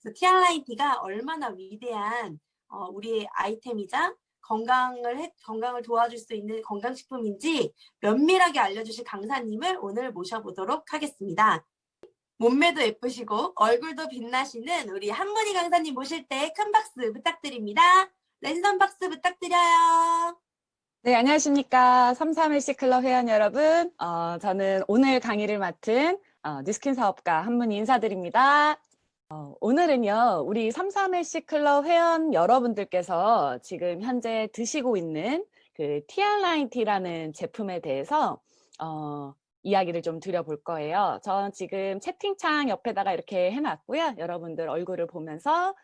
그래서 티알라이티가 얼마나 위대한 우리의 아이템이자 건강을 도와줄 수 있는 건강식품인지 면밀하게 알려주실 강사님을 오늘 모셔보도록 하겠습니다. 몸매도 예쁘시고 얼굴도 빛나시는 우리 한문희 강사님 모실 때 큰 박수 부탁드립니다. 랜선 박수 부탁드려요. 네, 안녕하십니까. 33LC 클럽 회원 여러분. 저는 오늘 강의를 맡은 뉴스킨 사업가 한문희 인사드립니다. 오늘은요, 우리 33LC 클럽 회원 여러분들께서 지금 현재 드시고 있는 그 TR90라는 제품에 대해서 이야기를 좀 드려볼 거예요. 전 지금 채팅창 옆에다가 이렇게 해놨고요. 여러분들 얼굴을 보면서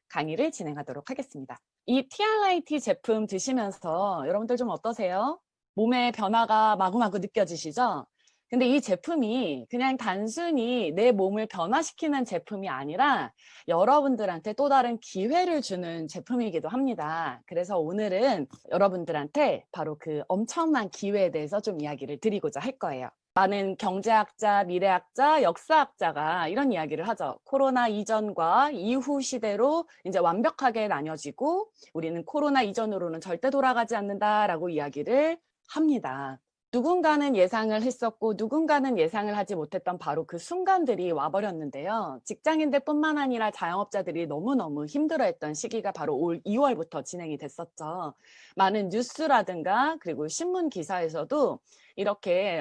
강의를 진행하도록 하겠습니다. 이 TR90 제품 드시면서 여러분들 좀 어떠세요? 몸의 변화가 마구마구 느껴지시죠? 근데 이 제품이 그냥 단순히 내 몸을 변화시키는 제품이 아니라 여러분들한테 또 다른 기회를 주는 제품이기도 합니다. 그래서 오늘은 여러분들한테 바로 그 엄청난 기회에 대해서 좀 이야기를 드리고자 할 거예요. 많은 경제학자, 미래학자, 역사학자가 이런 이야기를 하죠. 코로나 이전과 이후 시대로 이제 완벽하게 나뉘어지고 우리는 코로나 이전으로는 절대 돌아가지 않는다라고 이야기를 합니다. 누군가는 예상을 했었고 누군가는 예상을 하지 못했던 바로 그 순간들이 와버렸는데요. 직장인들뿐만 아니라 자영업자들이 너무너무 힘들어했던 시기가 바로 올 2월부터 진행이 됐었죠. 많은 뉴스라든가 그리고 신문 기사에서도 이렇게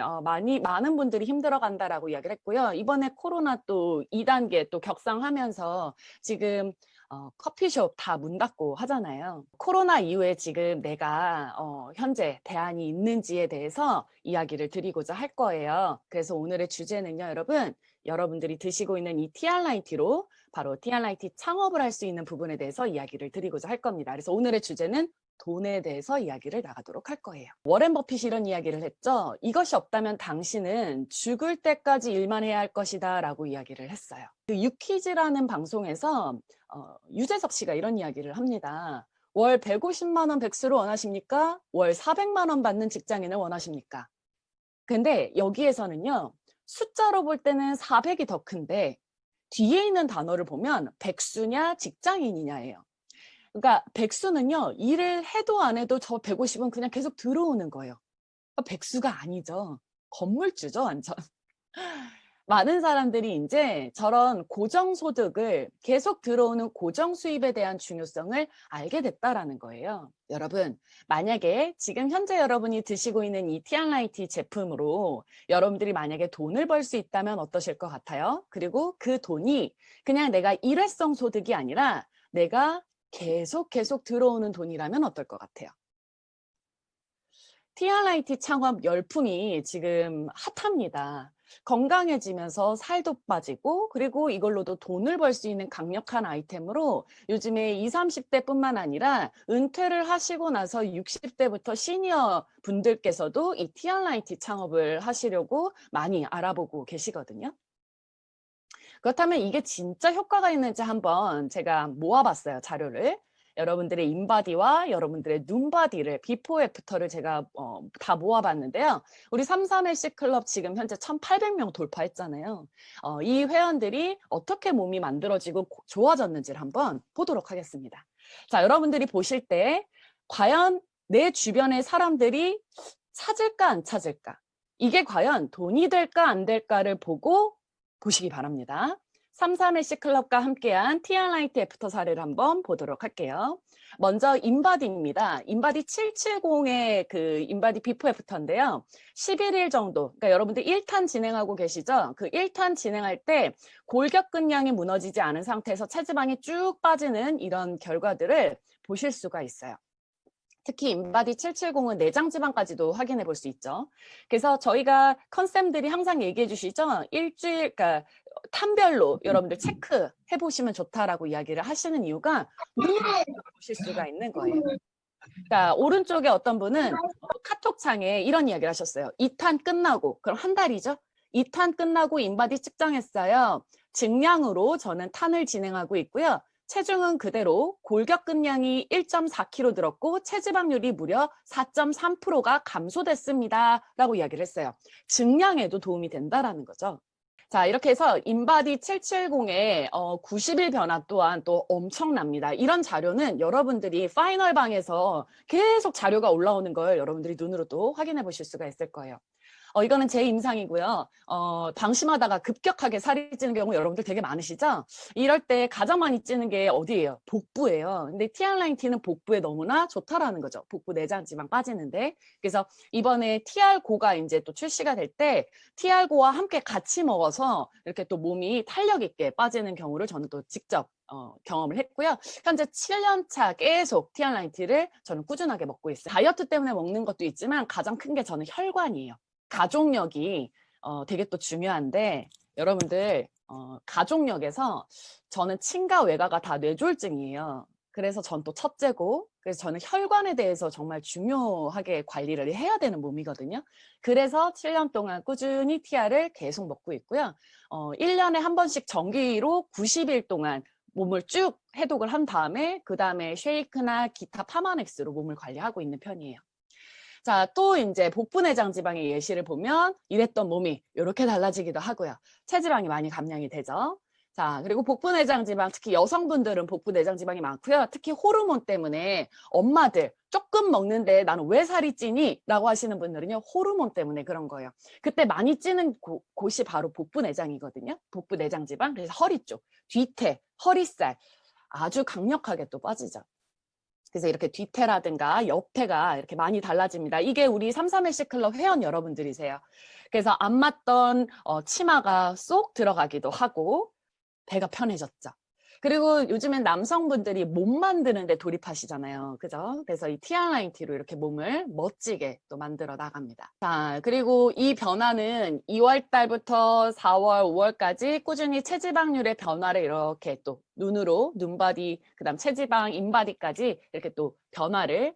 많은 분들이 힘들어간다라고 이야기를 했고요. 이번에 코로나 또 2단계 또 격상하면서 지금 커피숍 다 문 닫고 하잖아요. 코로나 이후에 지금 내가 현재 대안이 있는지에 대해서 이야기를 드리고자 할 거예요. 그래서 오늘의 주제는요, 여러분들이 드시고 있는 이 TR90로 바로 TR90 창업을 할 수 있는 부분에 대해서 이야기를 드리고자 할 겁니다. 그래서 오늘의 주제는 돈에 대해서 이야기를 나가도록 할 거예요. 워렌 버핏이 이런 이야기를 했죠. 이것이 없다면 당신은 죽을 때까지 일만 해야 할 것이다 라고 이야기를 했어요. 그 유퀴즈라는 방송에서 유재석 씨가 이런 이야기를 합니다. 월 150만 원 백수를 원하십니까? 월 400만 원 받는 직장인을 원하십니까? 근데 여기에서는요. 숫자로 볼 때는 400이 더 큰데 뒤에 있는 단어를 보면 백수냐 직장인이냐예요. 그러니까 백수는요. 일을 해도 안 해도 저 150은 그냥 계속 들어오는 거예요. 그러니까 백수가 아니죠. 건물주죠, 완전. 많은 사람들이 이제 저런 고정소득을 계속 들어오는 고정수입에 대한 중요성을 알게 됐다라는 거예요. 여러분, 만약에 지금 현재 여러분이 드시고 있는 이 TR90 제품으로 여러분들이 만약에 돈을 벌 수 있다면 어떠실 것 같아요? 그리고 그 돈이 그냥 내가 일회성 소득이 아니라 내가 계속 들어오는 돈이라면 어떨 것 같아요? TR90 창업 열풍이 지금 핫합니다. 건강해지면서 살도 빠지고 그리고 이걸로도 돈을 벌 수 있는 강력한 아이템으로 요즘에 20, 30대뿐만 아니라 은퇴를 하시고 나서 60대부터 시니어 분들께서도 이 TR90 창업을 하시려고 많이 알아보고 계시거든요. 그렇다면 이게 진짜 효과가 있는지 한번 제가 모아봤어요, 자료를. 여러분들의 인바디와 여러분들의 눈바디를 비포 애프터를 제가 다 모아봤는데요. 우리 33LC 클럽 지금 현재 1,800명 돌파했잖아요. 이 회원들이 어떻게 몸이 만들어지고 좋아졌는지를 한번 보도록 하겠습니다. 자, 여러분들이 보실 때 과연 내 주변의 사람들이 찾을까 안 찾을까? 이게 과연 돈이 될까 안 될까를 보고 보시기 바랍니다. 33LC 클럽과 함께한 TR90 애프터 사례를 한번 보도록 할게요. 먼저 인바디입니다. 인바디 770의 그 인바디 비포 애프터인데요. 11일 정도, 그러니까 여러분들 1탄 진행하고 계시죠? 그 1탄 진행할 때 골격근량이 무너지지 않은 상태에서 체지방이 쭉 빠지는 이런 결과들을 보실 수가 있어요. 특히 인바디 770은 내장 지방까지도 확인해 볼 수 있죠. 그래서 저희가 컨쌤들이 항상 얘기해 주시죠. 일주일, 그러니까 탄별로 여러분들 체크해 보시면 좋다라고 이야기를 하시는 이유가 눈으로 보실 수가 있는 거예요. 그러니까 오른쪽에 어떤 분은 카톡창에 이런 이야기를 하셨어요. 2탄 끝나고, 그럼 한 달이죠. 2탄 끝나고 인바디 측정했어요. 증량으로 저는 탄을 진행하고 있고요. 체중은 그대로 골격근량이 1.4kg 늘었고 체지방률이 무려 4.3%가 감소됐습니다. 라고 이야기를 했어요. 증량에도 도움이 된다라는 거죠. 자, 이렇게 해서 인바디 770의 90일 변화 또한 또 엄청납니다. 이런 자료는 여러분들이 파이널 방에서 계속 자료가 올라오는 걸 여러분들이 눈으로 또 확인해 보실 수가 있을 거예요. 이거는 제 임상이고요. 방심하다가 급격하게 살이 찌는 경우 여러분들 되게 많으시죠? 이럴 때 가장 많이 찌는 게 어디예요? 복부예요. 근데 TR9T는 복부에 너무나 좋다라는 거죠. 복부 내장 지방 빠지는데. 그래서 이번에 TR고가 이제 또 출시가 될 때 TR고와 함께 같이 먹어서 이렇게 또 몸이 탄력 있게 빠지는 경우를 저는 또 직접 경험을 했고요. 현재 7년 차 계속 TR9T를 저는 꾸준하게 먹고 있어요. 다이어트 때문에 먹는 것도 있지만 가장 큰 게 저는 혈관이에요. 가족력이 되게 또 중요한데 여러분들 가족력에서 저는 친가 외가가 다 뇌졸중이에요. 그래서 전 또 첫째고 그래서 저는 혈관에 대해서 정말 중요하게 관리를 해야 되는 몸이거든요. 그래서 7년 동안 꾸준히 TR을 계속 먹고 있고요. 1년에 한 번씩 정기로 90일 동안 몸을 쭉 해독을 한 다음에 그 다음에 쉐이크나 기타 파마넥스로 몸을 관리하고 있는 편이에요. 자, 또 이제 복부 내장 지방의 예시를 보면 이랬던 몸이 이렇게 달라지기도 하고요. 체지방이 많이 감량이 되죠. 자, 그리고 복부 내장 지방, 특히 여성분들은 복부 내장 지방이 많고요. 특히 호르몬 때문에 엄마들 조금 먹는데 나는 왜 살이 찌니? 라고 하시는 분들은요. 호르몬 때문에 그런 거예요. 그때 많이 찌는 곳이 바로 복부 내장이거든요. 복부 내장 지방, 그래서 허리 쪽, 뒤태, 허리살 아주 강력하게 또 빠지죠. 그래서 이렇게 뒤태라든가 옆태가 이렇게 많이 달라집니다. 이게 우리 33LC 클럽 회원 여러분들이세요. 그래서 안 맞던 치마가 쏙 들어가기도 하고 배가 편해졌죠. 그리고 요즘엔 남성분들이 몸 만드는 데 돌입하시잖아요. 그죠? 그래서 이 TR9T로 이렇게 몸을 멋지게 또 만들어 나갑니다. 자, 그리고 이 변화는 2월 달부터 4월, 5월까지 꾸준히 체지방률의 변화를 이렇게 또 눈으로, 눈바디, 그 다음 체지방, 인바디까지 이렇게 또 변화를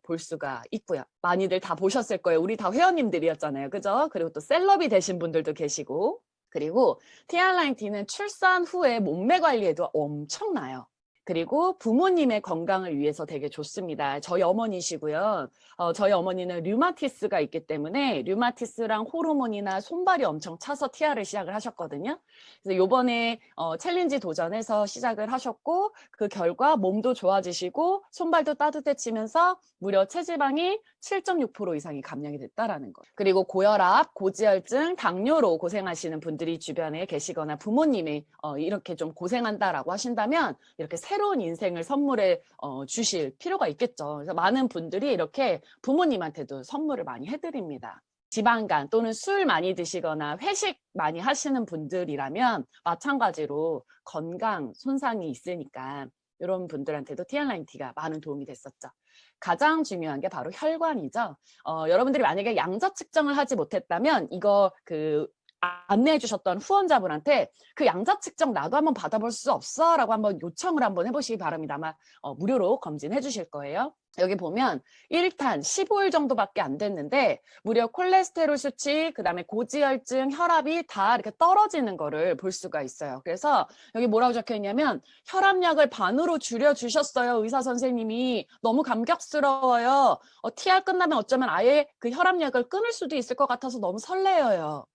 볼 수가 있고요. 많이들 다 보셨을 거예요. 우리 다 회원님들이었잖아요. 그죠? 그리고 또 셀럽이 되신 분들도 계시고. 그리고 TR9T는 출산 후에 몸매 관리에도 엄청나요. 그리고 부모님의 건강을 위해서 되게 좋습니다. 저희 어머니시고요. 저희 어머니는 류마티스가 있기 때문에 류마티스랑 호르몬이나 손발이 엄청 차서 TR을 시작을 하셨거든요. 그래서 요번에 챌린지 도전해서 시작을 하셨고 그 결과 몸도 좋아지시고 손발도 따뜻해지면서 무려 체지방이 7.6% 이상이 감량이 됐다라는 거. 그리고 고혈압, 고지혈증, 당뇨로 고생하시는 분들이 주변에 계시거나 부모님이 이렇게 좀 고생한다라고 하신다면 이렇게 새로운 인생을 선물해 주실 필요가 있겠죠. 그래서 많은 분들이 이렇게 부모님한테도 선물을 많이 해드립니다. 지방간 또는 술 많이 드시거나 회식 많이 하시는 분들이라면 마찬가지로 건강 손상이 있으니까 이런 분들한테도 TR9T가 많은 도움이 됐었죠. 가장 중요한 게 바로 혈관이죠. 여러분들이 만약에 양자 측정을 하지 못했다면 이거 안내해 주셨던 후원자분한테 그 양자 측정 나도 한번 받아볼 수 없어? 라고 한번 요청을 한번 해보시기 바랍니다. 아마 무료로 검진해 주실 거예요. 여기 보면 1탄 15일 정도밖에 안 됐는데 무려 콜레스테롤 수치, 그 다음에 고지혈증, 혈압이 다 이렇게 떨어지는 거를 볼 수가 있어요. 그래서 여기 뭐라고 적혀 있냐면 혈압약을 반으로 줄여주셨어요. 의사 선생님이. 너무 감격스러워요. TR 끝나면 어쩌면 아예 그 혈압약을 끊을 수도 있을 것 같아서 너무 설레어요.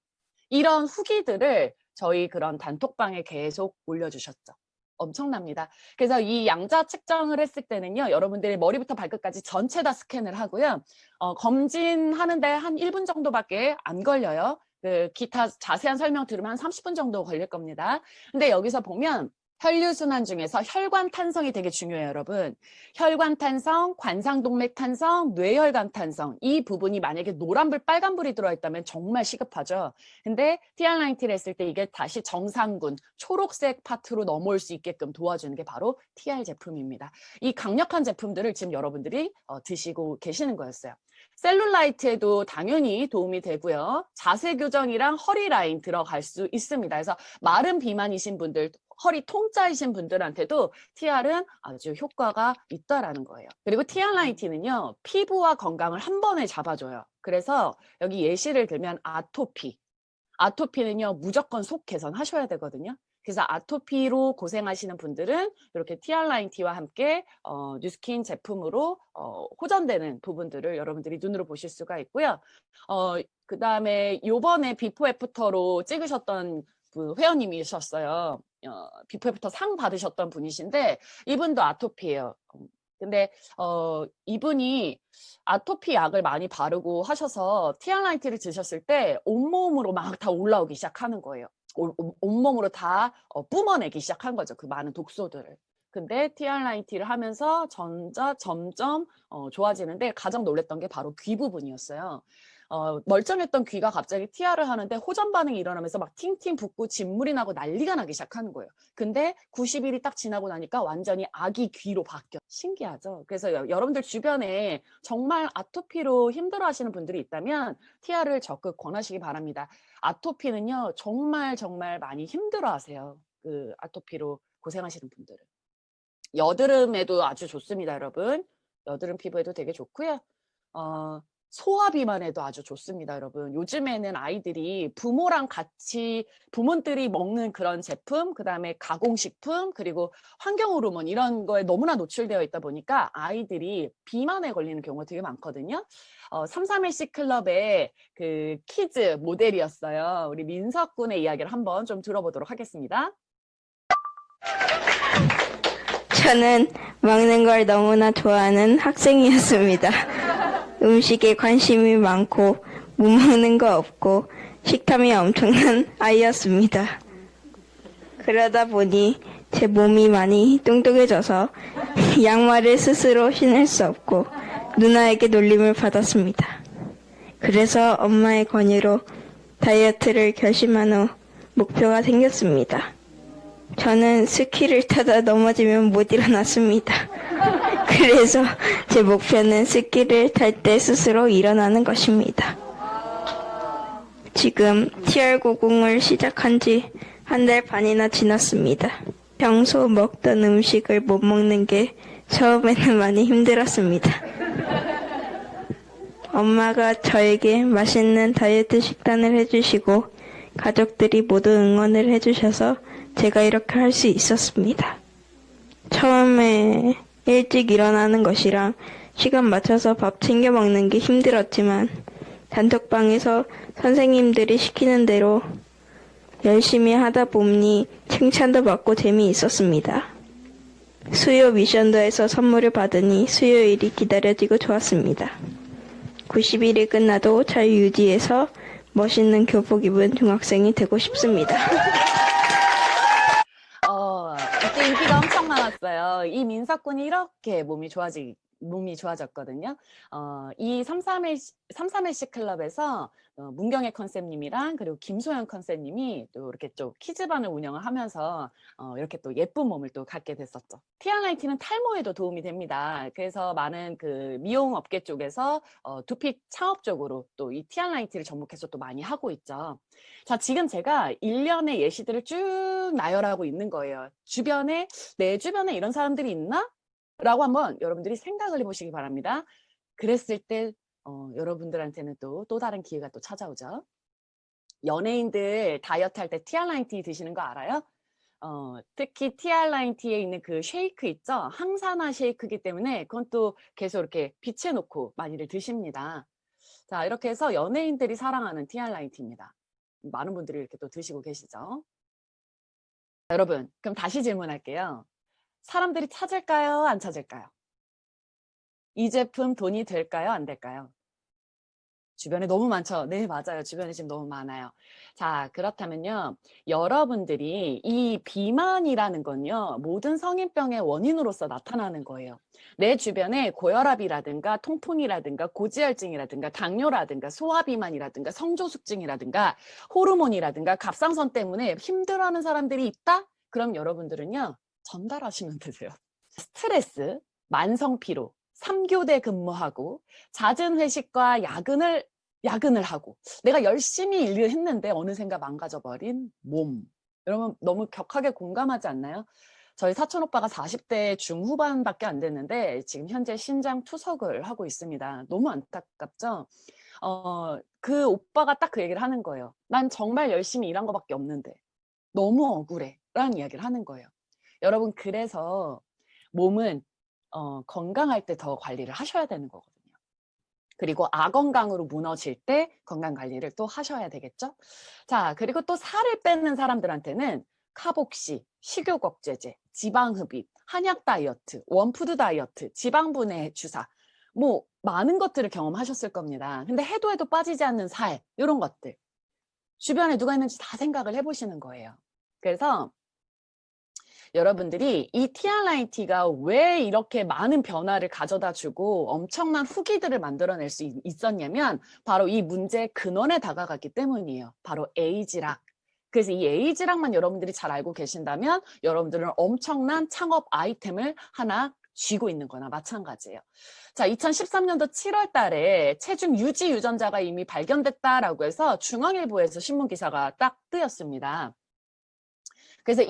이런 후기들을 저희 그런 단톡방에 계속 올려주셨죠. 엄청납니다. 그래서 이 양자 측정을 했을 때는요. 여러분들이 머리부터 발끝까지 전체 다 스캔을 하고요. 검진하는데 한 1분 정도밖에 안 걸려요. 기타 자세한 설명 들으면 한 30분 정도 걸릴 겁니다. 근데 여기서 보면 혈류순환 중에서 혈관 탄성이 되게 중요해요, 여러분. 혈관 탄성, 관상동맥 탄성, 뇌혈관 탄성. 이 부분이 만약에 노란불, 빨간불이 들어있다면 정말 시급하죠. 근데 TR9T를 했을 때 이게 다시 정상군, 초록색 파트로 넘어올 수 있게끔 도와주는 게 바로 TR 제품입니다. 이 강력한 제품들을 지금 여러분들이 드시고 계시는 거였어요. 셀룰라이트에도 당연히 도움이 되고요. 자세 교정이랑 허리 라인 들어갈 수 있습니다. 그래서 마른 비만이신 분들, 허리 통짜이신 분들한테도 TR은 아주 효과가 있다라는 거예요. 그리고 TR9T는요, 피부와 건강을 한 번에 잡아줘요. 그래서 여기 예시를 들면 아토피. 아토피는요, 무조건 속 개선하셔야 되거든요. 그래서 아토피로 고생하시는 분들은 이렇게 TR9T와 함께 뉴스킨 제품으로 호전되는 부분들을 여러분들이 눈으로 보실 수가 있고요. 그 다음에 요번에 비포 애프터로 찍으셨던 그 회원님이셨어요. 비포 애프터 상 받으셨던 분이신데 이분도 아토피예요. 근데 이분이 아토피 약을 많이 바르고 하셔서 티알라이트를 드셨을 때 온몸으로 막 다 올라오기 시작하는 거예요. 온몸으로 다 뿜어내기 시작한 거죠. 그 많은 독소들을. 근데 티알라이트를 하면서 점점 좋아지는데 가장 놀랬던 게 바로 귀 부분이었어요. 멀쩡했던 귀가 갑자기 TR을 하는데 호전 반응이 일어나면서 막 팅팅 붓고 진물이 나고 난리가 나기 시작하는 거예요. 근데 90일이 딱 지나고 나니까 완전히 아기 귀로 바뀌어. 신기하죠? 그래서 여러분들 주변에 정말 아토피로 힘들어하시는 분들이 있다면 TR을 적극 권하시기 바랍니다. 아토피는요, 정말 많이 힘들어하세요. 그 아토피로 고생하시는 분들은. 여드름에도 아주 좋습니다, 여러분. 여드름 피부에도 되게 좋고요. 소화 비만에도 아주 좋습니다, 여러분. 요즘에는 아이들이 부모랑 같이 부모들이 먹는 그런 제품, 그다음에 가공식품, 그리고 환경 호르몬 이런 거에 너무나 노출되어 있다 보니까 아이들이 비만에 걸리는 경우가 되게 많거든요. 33일씩 클럽의 그 키즈 모델이었어요. 우리 민석 군의 이야기를 한번 좀 들어보도록 하겠습니다. 저는 먹는 걸 너무나 좋아하는 학생이었습니다. 음식에 관심이 많고 못 먹는 거 없고 식탐이 엄청난 아이였습니다. 그러다 보니 제 몸이 많이 뚱뚱해져서 양말을 스스로 신을 수 없고 누나에게 놀림을 받았습니다. 그래서 엄마의 권유로 다이어트를 결심한 후 목표가 생겼습니다. 저는 스키를 타다 넘어지면 못 일어났습니다. 그래서 제 목표는 스키를 탈 때 스스로 일어나는 것입니다. 지금 TR90을 시작한 지 한 달 반이나 지났습니다. 평소 먹던 음식을 못 먹는 게 처음에는 많이 힘들었습니다. 엄마가 저에게 맛있는 다이어트 식단을 해주시고 가족들이 모두 응원을 해주셔서 제가 이렇게 할 수 있었습니다. 처음에 일찍 일어나는 것이랑 시간 맞춰서 밥 챙겨 먹는 게 힘들었지만 단톡방에서 선생님들이 시키는 대로 열심히 하다 보니 칭찬도 받고 재미있었습니다. 수요 미션도 해서 선물을 받으니 수요일이 기다려지고 좋았습니다. 90일이 끝나도 잘 유지해서 멋있는 교복 입은 중학생이 되고 싶습니다. 이때 인기가 엄청 많았어요. 이 민석군이 이렇게 몸이 좋아졌거든요. 이 33일씩 클럽에서 문경의 컨셉님이랑 그리고 김소영 컨셉님이 또 이렇게 좀 키즈반을 운영을 하면서 이렇게 또 예쁜 몸을 또 갖게 됐었죠. 티알라이트는 탈모에도 도움이 됩니다. 그래서 많은 그 미용 업계 쪽에서 두피 창업 쪽으로 또 이 티알라이트를 접목해서 또 많이 하고 있죠. 자, 지금 제가 일련의 예시들을 쭉 나열하고 있는 거예요. 내 주변에 이런 사람들이 있나? 라고 한번 여러분들이 생각을 해보시기 바랍니다. 그랬을 때 여러분들한테는 또 다른 기회가 또 찾아오죠. 연예인들 다이어트 할 때 티알라인티 드시는 거 알아요? 특히 티알라인티에 있는 그 쉐이크 있죠? 항산화 쉐이크이기 때문에 그건 또 계속 이렇게 비춰놓고 많이들 드십니다. 자, 이렇게 해서 연예인들이 사랑하는 티알라인티입니다. 많은 분들이 이렇게 또 드시고 계시죠. 자, 여러분, 그럼 다시 질문할게요. 사람들이 찾을까요? 안 찾을까요? 이 제품 돈이 될까요? 안 될까요? 주변에 너무 많죠? 네, 맞아요. 주변에 지금 너무 많아요. 자, 그렇다면요. 여러분들이 이 비만이라는 건요. 모든 성인병의 원인으로서 나타나는 거예요. 내 주변에 고혈압이라든가 통풍이라든가 고지혈증이라든가 당뇨라든가 소화비만이라든가 성조숙증이라든가 호르몬이라든가 갑상선 때문에 힘들어하는 사람들이 있다? 그럼 여러분들은요. 전달하시면 되세요. 스트레스, 만성피로, 3교대 근무하고 잦은 회식과 야근을 하고 내가 열심히 일을 했는데 어느샌가 망가져버린 몸. 여러분 너무 격하게 공감하지 않나요? 저희 사촌 오빠가 40대 중후반밖에 안 됐는데 지금 현재 신장 투석을 하고 있습니다. 너무 안타깝죠? 그 오빠가 딱 그 얘기를 하는 거예요. 난 정말 열심히 일한 거밖에 없는데 너무 억울해 라는 이야기를 하는 거예요. 여러분 그래서 몸은 건강할 때 더 관리를 하셔야 되는 거거든요. 그리고 아건강으로 무너질 때 건강관리를 또 하셔야 되겠죠. 자, 그리고 또 살을 빼는 사람들한테는 카복시, 식욕억제제, 지방흡입, 한약 다이어트, 원푸드 다이어트, 지방분해 주사, 뭐 많은 것들을 경험하셨을 겁니다. 근데 해도 빠지지 않는 살, 이런 것들 주변에 누가 있는지 다 생각을 해보시는 거예요. 그래서 여러분들이 이 TRIT가 왜 이렇게 많은 변화를 가져다 주고 엄청난 후기들을 만들어낼 수 있었냐면 바로 이 문제의 근원에 다가갔기 때문이에요. 바로 에이지락. 그래서 이 에이지락만 여러분들이 잘 알고 계신다면 여러분들은 엄청난 창업 아이템을 하나 쥐고 있는 거나 마찬가지예요. 자, 2013년도 7월 달에 체중 유지 유전자가 이미 발견됐다라고 해서 중앙일보에서 신문 기사가 딱 뜨였습니다. 그래서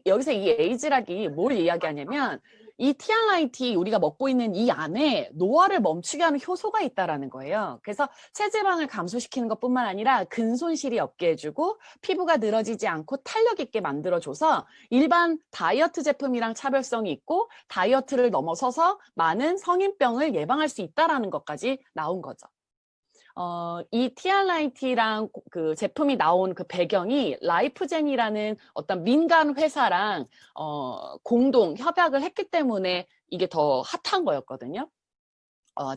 여기서 이 에이지락이 뭘 이야기하냐면 이 TRIT 우리가 먹고 있는 이 안에 노화를 멈추게 하는 효소가 있다라는 거예요. 그래서 체지방을 감소시키는 것뿐만 아니라 근손실이 없게 해주고 피부가 늘어지지 않고 탄력 있게 만들어줘서 일반 다이어트 제품이랑 차별성이 있고 다이어트를 넘어서서 많은 성인병을 예방할 수 있다라는 것까지 나온 거죠. 이 TRIT랑 그 제품이 나온 그 배경이 라이프젠이라는 어떤 민간 회사랑 공동 협약을 했기 때문에 이게 더 핫한 거였거든요.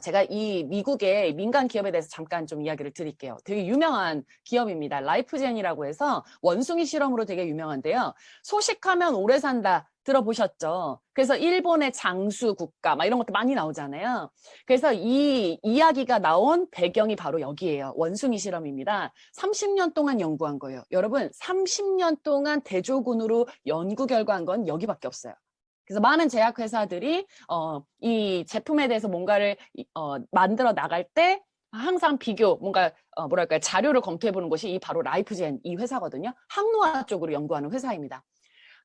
제가 이 미국의 민간 기업에 대해서 잠깐 좀 이야기를 드릴게요. 되게 유명한 기업입니다. 라이프젠이라고 해서 원숭이 실험으로 되게 유명한데요. 소식하면 오래 산다 들어보셨죠? 그래서 일본의 장수 국가 막 이런 것도 많이 나오잖아요. 그래서 이 이야기가 나온 배경이 바로 여기예요. 원숭이 실험입니다. 30년 동안 연구한 거예요. 여러분 30년 동안 대조군으로 연구 결과한 건 여기밖에 없어요. 그래서 많은 제약회사들이 이 제품에 대해서 뭔가를 만들어 나갈 때 항상 뭔가 뭐랄까요, 자료를 검토해 보는 것이 바로 라이프젠 이 회사거든요. 항노화 쪽으로 연구하는 회사입니다.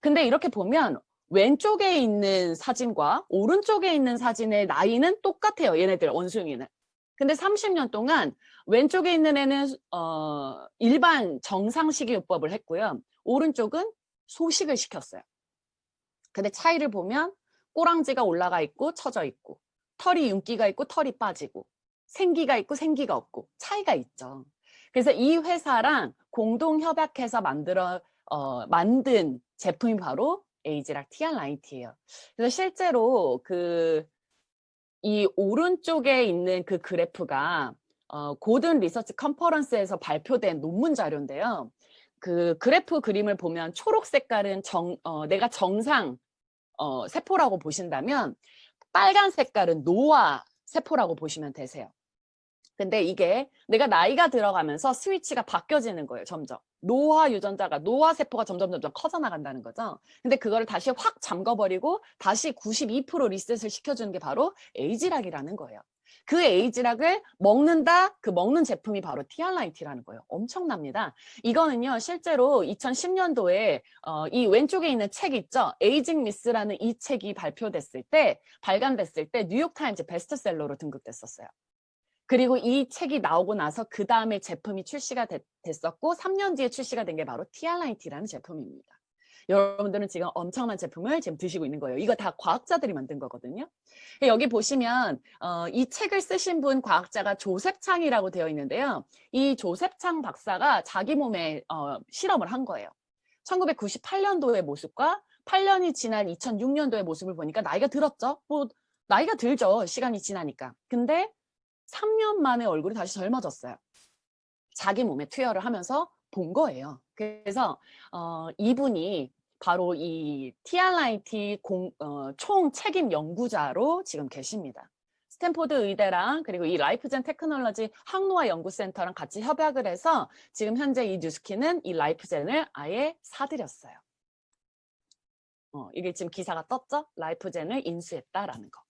근데 이렇게 보면 왼쪽에 있는 사진과 오른쪽에 있는 사진의 나이는 똑같아요. 얘네들 원숭이는. 근데 30년 동안 왼쪽에 있는 애는 일반 정상 식이요법을 했고요. 오른쪽은 소식을 시켰어요. 근데 차이를 보면 꼬랑지가 올라가 있고 처져 있고 털이 윤기가 있고 털이 빠지고 생기가 있고 생기가 없고 차이가 있죠. 그래서 이 회사랑 공동 협약해서 만든 제품이 바로 에이지락 TRIT예요. 그래서 실제로 이 오른쪽에 있는 그 그래프가 고든 리서치 컨퍼런스에서 발표된 논문 자료인데요. 그 그래프 그림을 보면 초록 색깔은 내가 정상 세포라고 보신다면 빨간 색깔은 노화 세포라고 보시면 되세요. 근데 이게 내가 나이가 들어가면서 스위치가 바뀌어지는 거예요. 점점 노화 세포가 점점 커져 나간다는 거죠. 근데 그거를 다시 확 잠궈버리고 다시 92% 리셋을 시켜주는 게 바로 에이지락이라는 거예요. 그 에이지락을 먹는다, 그 먹는 제품이 바로 TRIT라는 거예요. 엄청납니다. 이거는요, 실제로 2010년도에 이 왼쪽에 있는 책 있죠? 에이징 미스라는 이 책이 발간됐을 때 뉴욕타임즈 베스트셀러로 등극됐었어요. 그리고 이 책이 나오고 나서 그 다음에 제품이 출시가 됐었고 3년 뒤에 출시가 된 게 바로 TRIT라는 제품입니다. 여러분들은 지금 엄청난 제품을 지금 드시고 있는 거예요. 이거 다 과학자들이 만든 거거든요. 여기 보시면 이 책을 쓰신 분 과학자가 조셉 창이라고 되어 있는데요. 이 조셉 창 박사가 자기 몸에 실험을 한 거예요. 1998년도의 모습과 8년이 지난 2006년도의 모습을 보니까 나이가 들었죠. 뭐 나이가 들죠. 시간이 지나니까. 근데 3년 만에 얼굴이 다시 젊어졌어요. 자기 몸에 투여를 하면서 본 거예요. 그래서 이분이 바로 이 TRIT 총 책임 연구자로 지금 계십니다. 스탠포드 의대랑 그리고 이 라이프젠 테크놀로지 항노화 연구센터랑 같이 협약을 해서 지금 현재 이 뉴스킨은 이 라이프젠을 아예 사들였어요. 이게 지금 기사가 떴죠? 라이프젠을 인수했다라는 거.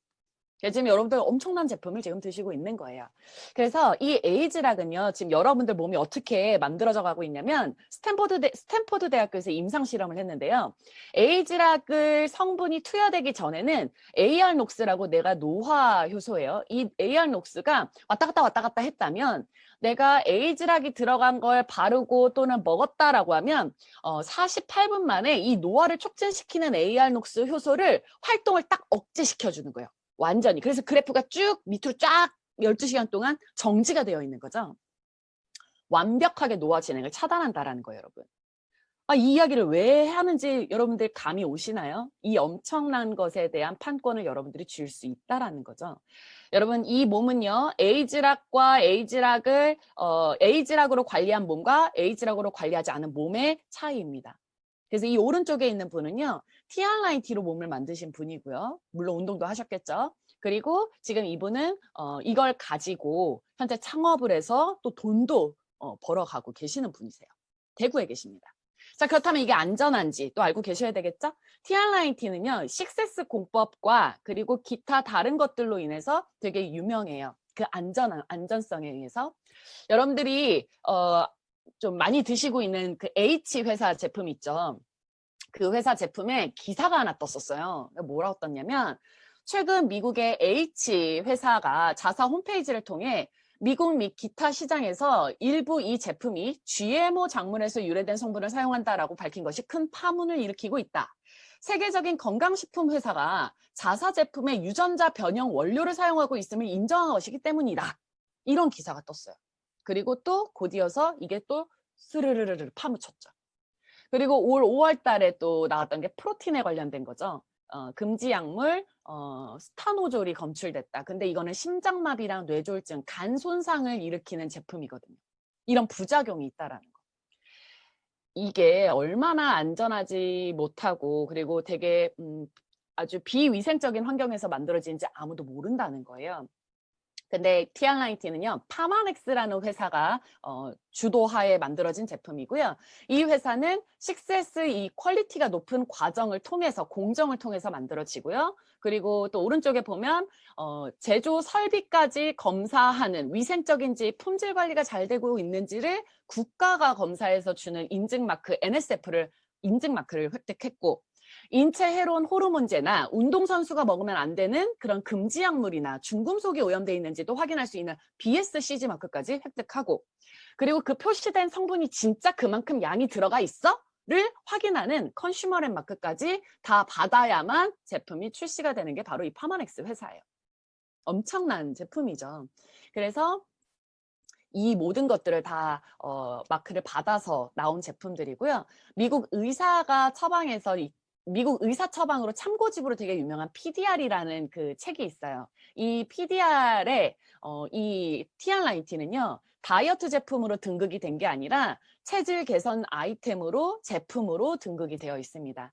지금 여러분들 엄청난 제품을 지금 드시고 있는 거예요. 그래서 이 에이지락은요, 지금 여러분들 몸이 어떻게 만들어져 가고 있냐면 스탠포드 대학교에서 임상 실험을 했는데요. 에이지락을 성분이 투여되기 전에는 AR녹스라고 내가 노화 효소예요. 이 AR녹스가 왔다 갔다 했다면 내가 에이지락이 들어간 걸 바르고 또는 먹었다라고 하면 48분 만에 이 노화를 촉진시키는 AR녹스 효소를 활동을 딱 억제시켜주는 거예요. 완전히. 그래서 그래프가 쭉 밑으로 쫙 12시간 동안 정지가 되어 있는 거죠. 완벽하게 노화 진행을 차단한다라는 거예요, 여러분. 이 이야기를 왜 하는지 여러분들 감이 오시나요? 이 엄청난 것에 대한 판권을 여러분들이 줄 수 있다라는 거죠. 여러분, 이 몸은요, 에이즈락으로 관리한 몸과 에이즈락으로 관리하지 않은 몸의 차이입니다. 그래서 이 오른쪽에 있는 분은요, TRIT로 몸을 만드신 분이고요. 물론 운동도 하셨겠죠. 그리고 지금 이분은 이걸 가지고 현재 창업을 해서 또 돈도 벌어가고 계시는 분이세요. 대구에 계십니다. 자, 그렇다면 이게 안전한지 또 알고 계셔야 되겠죠? TRIT는요, 식세스 공법과 그리고 기타 다른 것들로 인해서 되게 유명해요. 그 안전성에 의해서. 여러분들이 좀 많이 드시고 있는 그 H 회사 제품 있죠? 그 회사 제품에 기사가 하나 떴었어요. 뭐라고 떴냐면, 최근 미국의 H 회사가 자사 홈페이지를 통해 미국 및 기타 시장에서 일부 이 제품이 GMO 작물에서 유래된 성분을 사용한다라고 밝힌 것이 큰 파문을 일으키고 있다. 세계적인 건강식품 회사가 자사 제품의 유전자 변형 원료를 사용하고 있음을 인정한 것이기 때문이다. 이런 기사가 떴어요. 그리고 또 곧이어서 이게 또 스르르르 파묻혔죠. 그리고 올 5월 달에 또 나왔던 게 프로틴에 관련된 거죠. 금지 약물 스타노졸이 검출됐다. 근데 이거는 심장마비랑 뇌졸중, 간 손상을 일으키는 제품이거든요. 이런 부작용이 있다라는 거. 이게 얼마나 안전하지 못하고 그리고 되게 아주 비위생적인 환경에서 만들어지는지 아무도 모른다는 거예요. 근데 TRIT는요, 파마넥스라는 회사가 주도하에 만들어진 제품이고요. 이 회사는 식세스 이 퀄리티가 높은 과정을 통해서 공정을 통해서 만들어지고요. 그리고 또 오른쪽에 보면 제조 설비까지 검사하는 위생적인지 품질 관리가 잘 되고 있는지를 국가가 검사해서 주는 인증마크 NSF를 인증마크를 획득했고, 인체 해로운 호르몬제나 운동선수가 먹으면 안 되는 그런 금지약물이나 중금속이 오염되어 있는지도 확인할 수 있는 BSCG 마크까지 획득하고, 그리고 그 표시된 성분이 진짜 그만큼 양이 들어가 있어? 를 확인하는 컨슈머랩 마크까지 다 받아야만 제품이 출시가 되는 게 바로 이 파마넥스 회사예요. 엄청난 제품이죠. 그래서 이 모든 것들을 다 마크를 받아서 나온 제품들이고요. 미국 의사가 처방해서 미국 의사 처방으로 참고집으로 되게 유명한 PDR이라는 그 책이 있어요. 이 PDR에 이 TRIT는요, 다이어트 제품으로 등극이 된 게 아니라 체질 개선 아이템으로 제품으로 등극이 되어 있습니다.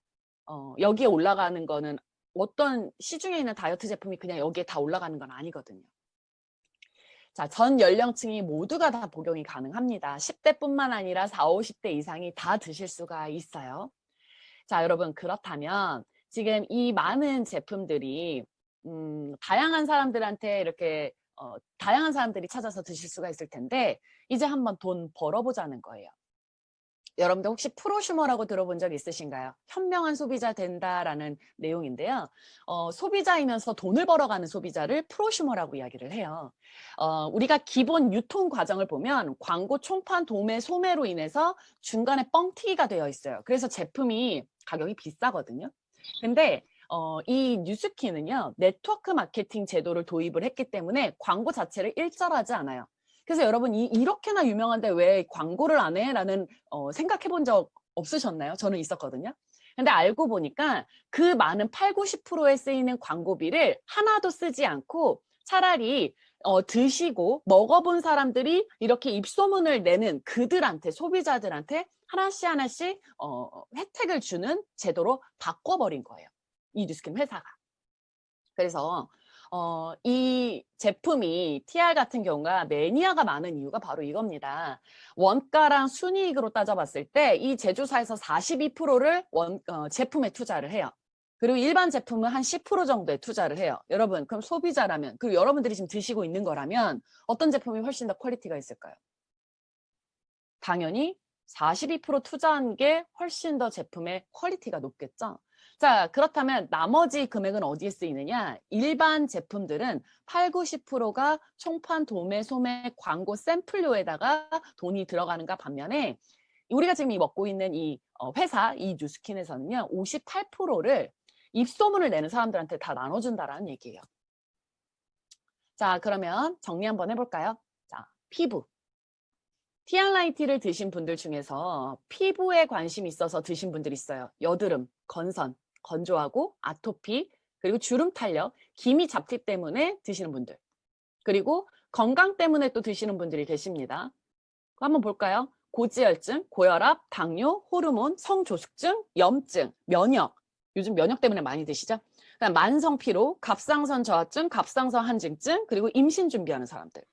여기에 올라가는 거는 어떤 시중에 있는 다이어트 제품이 그냥 여기에 다 올라가는 건 아니거든요. 자, 전 연령층이 모두가 다 복용이 가능합니다. 10대뿐만 아니라 40, 50대 이상이 다 드실 수가 있어요. 자, 여러분, 그렇다면 지금 이 많은 제품들이 다양한 사람들한테 이렇게 다양한 사람들이 찾아서 드실 수가 있을 텐데, 이제 한번 돈 벌어보자는 거예요. 여러분들 혹시 프로슈머라고 들어본 적 있으신가요? 현명한 소비자 된다라는 내용인데요. 소비자이면서 돈을 벌어가는 소비자를 프로슈머라고 이야기를 해요. 우리가 기본 유통 과정을 보면 광고 총판 도매 소매로 인해서 중간에 뻥튀기가 되어 있어요. 그래서 제품이 가격이 비싸거든요. 근데 이 뉴스키는요, 네트워크 마케팅 제도를 도입을 했기 때문에 광고 자체를 일절하지 않아요. 그래서 여러분 이렇게나 유명한데 왜 광고를 안 해? 라는 생각해 본 적 없으셨나요? 저는 있었거든요. 근데 알고 보니까 그 많은 8, 90%에 쓰이는 광고비를 하나도 쓰지 않고 차라리 드시고 먹어본 사람들이 이렇게 입소문을 내는 그들한테, 소비자들한테 하나씩 하나씩 혜택을 주는 제도로 바꿔버린 거예요. 이 뉴스킨 회사가. 그래서 이 제품이 TR 같은 경우가 매니아가 많은 이유가 바로 이겁니다. 원가랑 순이익으로 따져봤을 때 이 제조사에서 42%를 제품에 투자를 해요. 그리고 일반 제품은 한 10% 정도에 투자를 해요. 여러분, 그럼 소비자라면, 그리고 여러분들이 지금 드시고 있는 거라면 어떤 제품이 훨씬 더 퀄리티가 있을까요? 당연히 42% 투자한 게 훨씬 더 제품의 퀄리티가 높겠죠. 자, 그렇다면 나머지 금액은 어디에 쓰이느냐? 일반 제품들은 8, 90%가 총판, 도매, 소매, 광고, 샘플료에다가 돈이 들어가는가 반면에 우리가 지금 먹고 있는 이 회사, 이 뉴스킨에서는요, 58%를 입소문을 내는 사람들한테 다 나눠준다라는 얘기예요. 자, 그러면 정리 한번 해볼까요? 자, 피부. 티알라이티를 드신 분들 중에서 피부에 관심이 있어서 드신 분들이 있어요. 여드름, 건선, 건조하고 아토피, 그리고 주름 탄력, 기미 잡티 때문에 드시는 분들. 그리고 건강 때문에 또 드시는 분들이 계십니다. 한번 볼까요? 고지혈증, 고혈압, 당뇨, 호르몬, 성조숙증, 염증, 면역. 요즘 면역 때문에 많이 드시죠? 그다음 만성 피로, 갑상선 저하증, 갑상선 한증증, 그리고 임신 준비하는 사람들.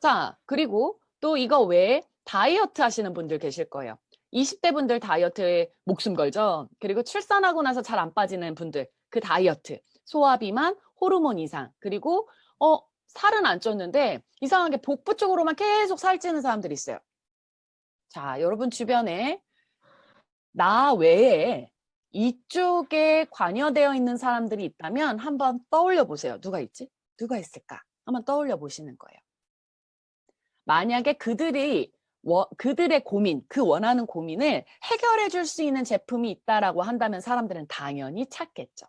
자, 그리고 또 이거 외에 다이어트 하시는 분들 계실 거예요. 20대 분들 다이어트에 목숨 걸죠. 그리고 출산하고 나서 잘 안 빠지는 분들, 그 다이어트, 소화 비만, 호르몬 이상, 그리고 살은 안 쪘는데 이상하게 복부 쪽으로만 계속 살찌는 사람들이 있어요. 자, 여러분 주변에 나 외에 이쪽에 관여되어 있는 사람들이 있다면 한번 떠올려 보세요. 누가 있지? 누가 있을까? 한번 떠올려 보시는 거예요. 만약에 그들의 고민, 그 원하는 고민을 해결해 줄 수 있는 제품이 있다라고 한다면 사람들은 당연히 찾겠죠.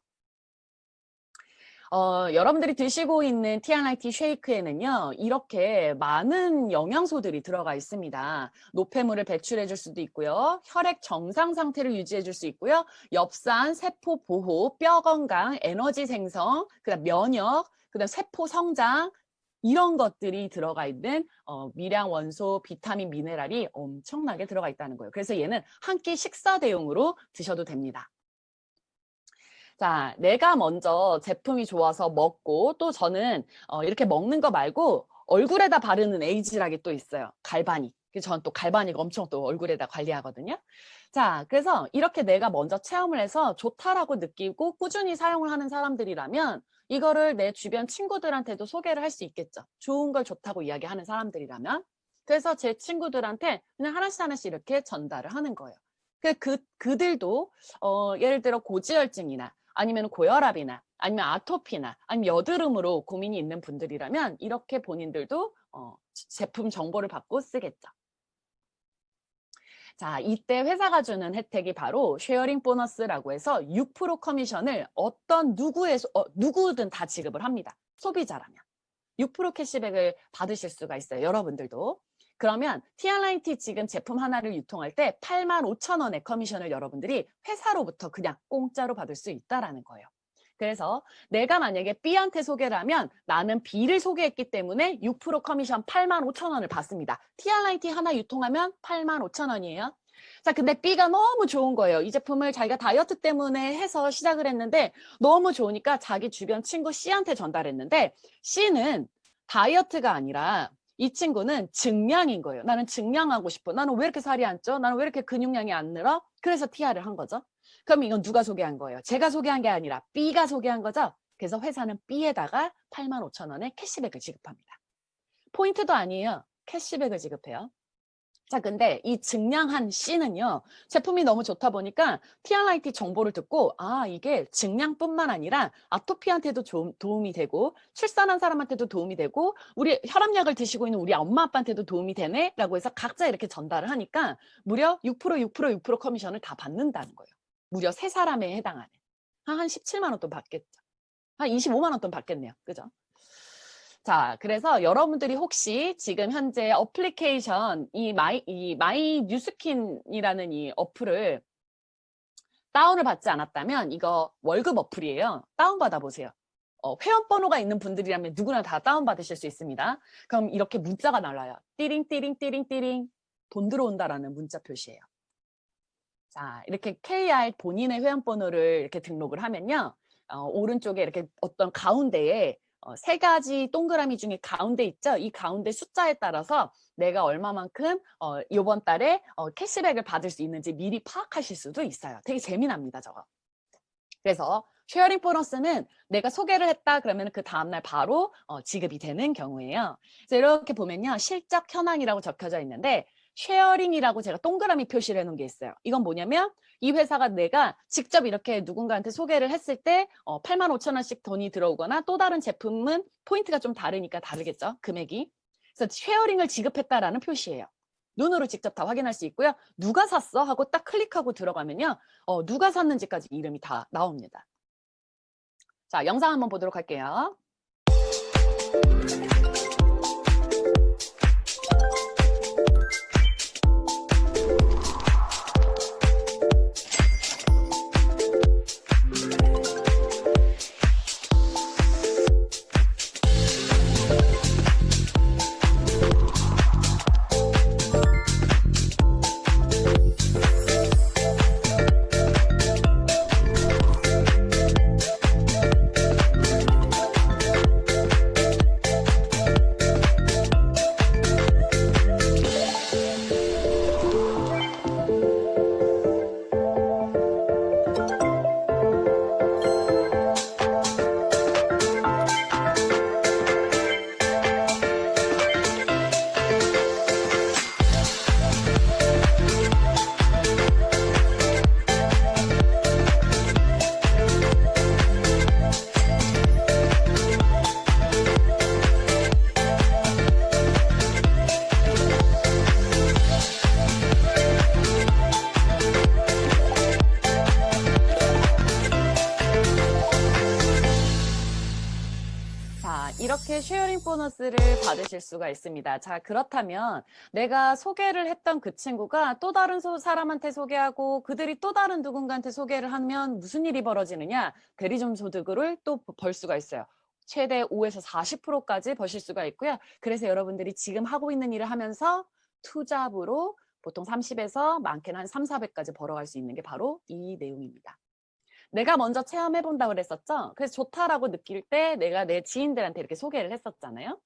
여러분들이 드시고 있는 티알라이티 쉐이크에는요, 이렇게 많은 영양소들이 들어가 있습니다. 노폐물을 배출해 줄 수도 있고요, 혈액 정상 상태를 유지해 줄 수 있고요, 엽산, 세포 보호, 뼈 건강, 에너지 생성, 그다음 면역, 그다음 세포 성장, 이런 것들이 들어가 있는 미량 원소, 비타민, 미네랄이 엄청나게 들어가 있다는 거예요. 그래서 얘는 한 끼 식사 대용으로 드셔도 됩니다. 자, 내가 먼저 제품이 좋아서 먹고, 또 저는 이렇게 먹는 거 말고 얼굴에다 바르는 에이지락이 또 있어요. 갈바닉. 저는 또 갈바닉 엄청 또 얼굴에다 관리하거든요. 자, 그래서 이렇게 내가 먼저 체험을 해서 좋다라고 느끼고 꾸준히 사용을 하는 사람들이라면 이거를 내 주변 친구들한테도 소개를 할 수 있겠죠. 좋은 걸 좋다고 이야기하는 사람들이라면. 그래서 제 친구들한테 그냥 하나씩 하나씩 이렇게 전달을 하는 거예요. 그들도 예를 들어 고지혈증이나 아니면 고혈압이나 아니면 아토피나 아니면 여드름으로 고민이 있는 분들이라면 이렇게 본인들도 제품 정보를 받고 쓰겠죠. 자, 이때 회사가 주는 혜택이 바로 쉐어링 보너스라고 해서 6% 커미션을 어떤 누구든 다 지급을 합니다. 소비자라면. 6% 캐시백을 받으실 수가 있어요. 여러분들도. 그러면 티알라이티 지금 제품 하나를 유통할 때 85,000원의 커미션을 여러분들이 회사로부터 그냥 공짜로 받을 수 있다라는 거예요. 그래서 내가 만약에 B한테 소개를 하면 나는 B를 소개했기 때문에 6% 커미션 85,000원을 받습니다. 티알라이티 하나 유통하면 85,000원이에요. 자, 근데 B가 너무 좋은 거예요. 이 제품을 자기가 다이어트 때문에 해서 시작을 했는데 너무 좋으니까 자기 주변 친구 C한테 전달했는데 C는 다이어트가 아니라 이 친구는 증량인 거예요. 나는 증량하고 싶어. 나는 왜 이렇게 살이 안 쪄? 나는 왜 이렇게 근육량이 안 늘어? 그래서 TR을 한 거죠. 그럼 이건 누가 소개한 거예요? 제가 소개한 게 아니라 B가 소개한 거죠. 그래서 회사는 B에다가 85,000원의 캐시백을 지급합니다. 포인트도 아니에요. 캐시백을 지급해요. 자, 근데 이 증량한 C는요, 제품이 너무 좋다 보니까 티알라이티 정보를 듣고, 아, 이게 증량뿐만 아니라 아토피한테도 도움이 되고, 출산한 사람한테도 도움이 되고, 우리 혈압약을 드시고 있는 우리 엄마 아빠한테도 도움이 되네? 라고 해서 각자 이렇게 전달을 하니까 무려 6% 커미션을 다 받는다는 거예요. 무려 3사람에 해당하는. 한 17만 원 돈 받겠죠. 한 25만 원 돈 받겠네요. 그죠? 자, 그래서 여러분들이 혹시 지금 현재 어플리케이션 이 마이 뉴스킨이라는 이 어플을 다운을 받지 않았다면 이거 월급 어플이에요. 다운받아 보세요. 회원 번호가 있는 분들이라면 누구나 다 다운받으실 수 있습니다. 그럼 이렇게 문자가 날라요. 띠링 띠링 띠링 띠링 돈 들어온다라는 문자 표시예요. 자, 이렇게 KR 본인의 회원 번호를 이렇게 등록을 하면요. 오른쪽에 이렇게 어떤 가운데에 3가지 동그라미 중에 가운데 있죠? 이 가운데 숫자에 따라서 내가 얼마만큼 이번 달에 캐시백을 받을 수 있는지 미리 파악하실 수도 있어요. 되게 재미납니다, 저거. 그래서 쉐어링 보너스는 내가 소개를 했다 그러면 그 다음날 바로 지급이 되는 경우예요. 그래서 이렇게 보면요. 실적 현황이라고 적혀져 있는데 쉐어링이라고 제가 동그라미 표시를 해놓은 게 있어요. 이건 뭐냐면 이 회사가 내가 직접 이렇게 누군가한테 소개를 했을 때 85,000원씩 돈이 들어오거나 또 다른 제품은 포인트가 좀 다르니까 다르겠죠. 금액이. 그래서 쉐어링을 지급했다라는 표시예요. 눈으로 직접 다 확인할 수 있고요. 누가 샀어? 하고 딱 클릭하고 들어가면요. 누가 샀는지까지 이름이 다 나옵니다. 자, 영상 한번 보도록 할게요. 이렇게 쉐어링 보너스를 받으실 수가 있습니다. 자, 그렇다면 내가 소개를 했던 그 친구가 또 다른 사람한테 소개하고 그들이 또 다른 누군가한테 소개를 하면 무슨 일이 벌어지느냐? 대리점 소득을 또 벌 수가 있어요. 최대 5에서 40%까지 버실 수가 있고요. 그래서 여러분들이 지금 하고 있는 일을 하면서 투잡으로 보통 30에서 많게는 한 3, 400까지 벌어갈 수 있는 게 바로 이 내용입니다. 내가 먼저 체험해본다고 그랬었죠? 그래서 좋다라고 느낄 때 내가 내 지인들한테 이렇게 소개를 했었잖아요.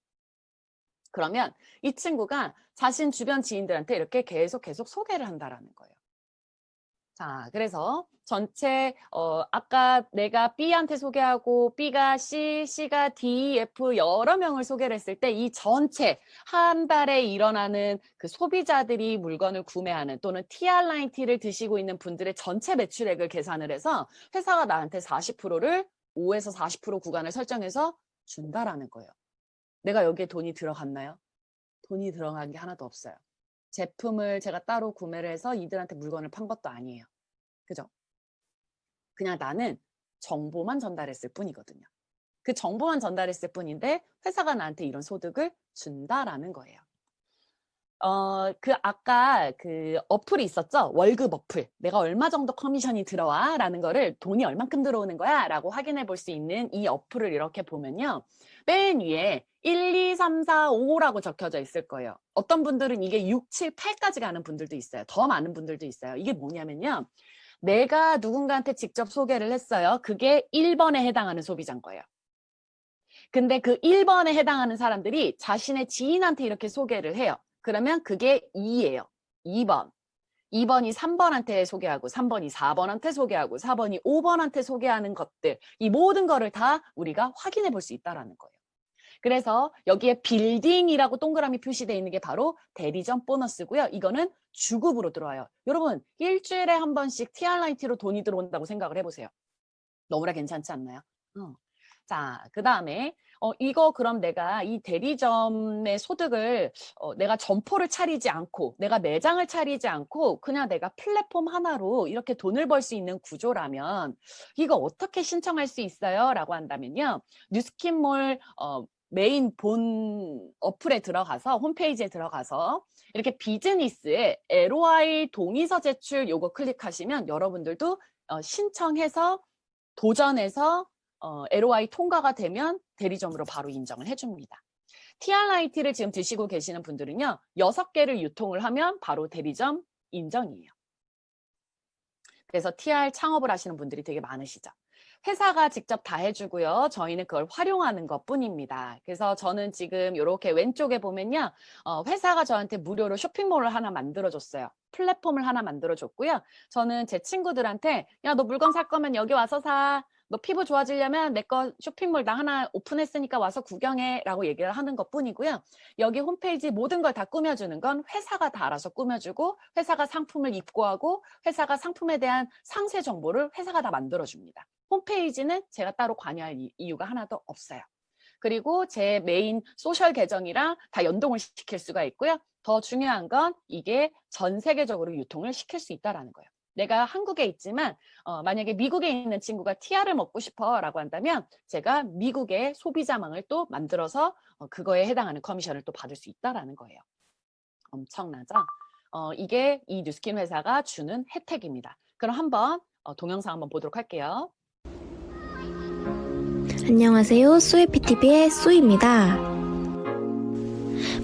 그러면 이 친구가 자신 주변 지인들한테 이렇게 계속 소개를 한다라는 거예요. 자, 그래서 전체 아까 내가 B한테 소개하고 B가 C, C가 D, F 여러 명을 소개를 했을 때 이 전체 한 달에 일어나는 그 소비자들이 물건을 구매하는 또는 TR9T를 드시고 있는 분들의 전체 매출액을 계산을 해서 회사가 나한테 40%를 5에서 40% 구간을 설정해서 준다라는 거예요. 내가 여기에 돈이 들어갔나요? 돈이 들어간 게 하나도 없어요. 제품을 제가 따로 구매를 해서 이들한테 물건을 판 것도 아니에요. 그죠? 그냥 나는 정보만 전달했을 뿐이거든요. 그 정보만 전달했을 뿐인데 회사가 나한테 이런 소득을 준다라는 거예요. 아까 그 어플이 있었죠? 월급 어플. 내가 얼마 정도 커미션이 들어와? 라는 거를 돈이 얼만큼 들어오는 거야? 라고 확인해 볼 수 있는 이 어플을 이렇게 보면요. 맨 위에 1, 2, 3, 4, 5라고 적혀져 있을 거예요. 어떤 분들은 이게 6, 7, 8까지 가는 분들도 있어요. 더 많은 분들도 있어요. 이게 뭐냐면요. 내가 누군가한테 직접 소개를 했어요. 그게 1번에 해당하는 소비자인 거예요. 근데 그 1번에 해당하는 사람들이 자신의 지인한테 이렇게 소개를 해요. 그러면 그게 2예요. 2번. 2번이 3번한테 소개하고 3번이 4번한테 소개하고 4번이 5번한테 소개하는 것들. 이 모든 거를 다 우리가 확인해 볼 수 있다는 거예요. 그래서 여기에 빌딩이라고 동그라미 표시되어 있는 게 바로 대리점 보너스고요. 이거는 주급으로 들어와요. 여러분 일주일에 한 번씩 TR9T로 돈이 들어온다고 생각을 해보세요. 너무나 괜찮지 않나요? 자, 그 다음에 이거 그럼 내가 이 대리점의 소득을 내가 점포를 차리지 않고 내가 매장을 차리지 않고 그냥 내가 플랫폼 하나로 이렇게 돈을 벌 수 있는 구조라면 이거 어떻게 신청할 수 있어요? 라고 한다면요. 뉴스킨몰 메인 본 어플에 들어가서 홈페이지에 들어가서 이렇게 비즈니스에 ROI 동의서 제출 요거 클릭하시면 여러분들도 신청해서 도전해서 ROI 통과가 되면 대리점으로 바로 인정을 해줍니다. TR9T를 지금 드시고 계시는 분들은요. 6개를 유통을 하면 바로 대리점 인정이에요. 그래서 TR 창업을 하시는 분들이 되게 많으시죠. 회사가 직접 다 해주고요. 저희는 그걸 활용하는 것뿐입니다. 그래서 저는 지금 이렇게 왼쪽에 보면요. 회사가 저한테 무료로 쇼핑몰을 하나 만들어줬어요. 플랫폼을 하나 만들어줬고요. 저는 제 친구들한테 야, 너 물건 살 거면 여기 와서 사. 너 피부 좋아지려면 내 거 쇼핑몰 나 하나 오픈했으니까 와서 구경해 라고 얘기를 하는 것뿐이고요. 여기 홈페이지 모든 걸 다 꾸며주는 건 회사가 다 알아서 꾸며주고 회사가 상품을 입고하고 회사가 상품에 대한 상세 정보를 회사가 다 만들어줍니다. 홈페이지는 제가 따로 관여할 이유가 하나도 없어요. 그리고 제 메인 소셜 계정이랑 다 연동을 시킬 수가 있고요. 더 중요한 건 이게 전 세계적으로 유통을 시킬 수 있다는 거예요. 내가 한국에 있지만 만약에 미국에 있는 친구가 TR을 먹고 싶어 라고 한다면 제가 미국의 소비자망을 또 만들어서 그거에 해당하는 커미션을 또 받을 수 있다라는 거예요. 엄청나죠? 이게 이 뉴스킨 회사가 주는 혜택입니다. 그럼 한번 동영상 한번 보도록 할게요. 안녕하세요. 소이PTV의 소입니다.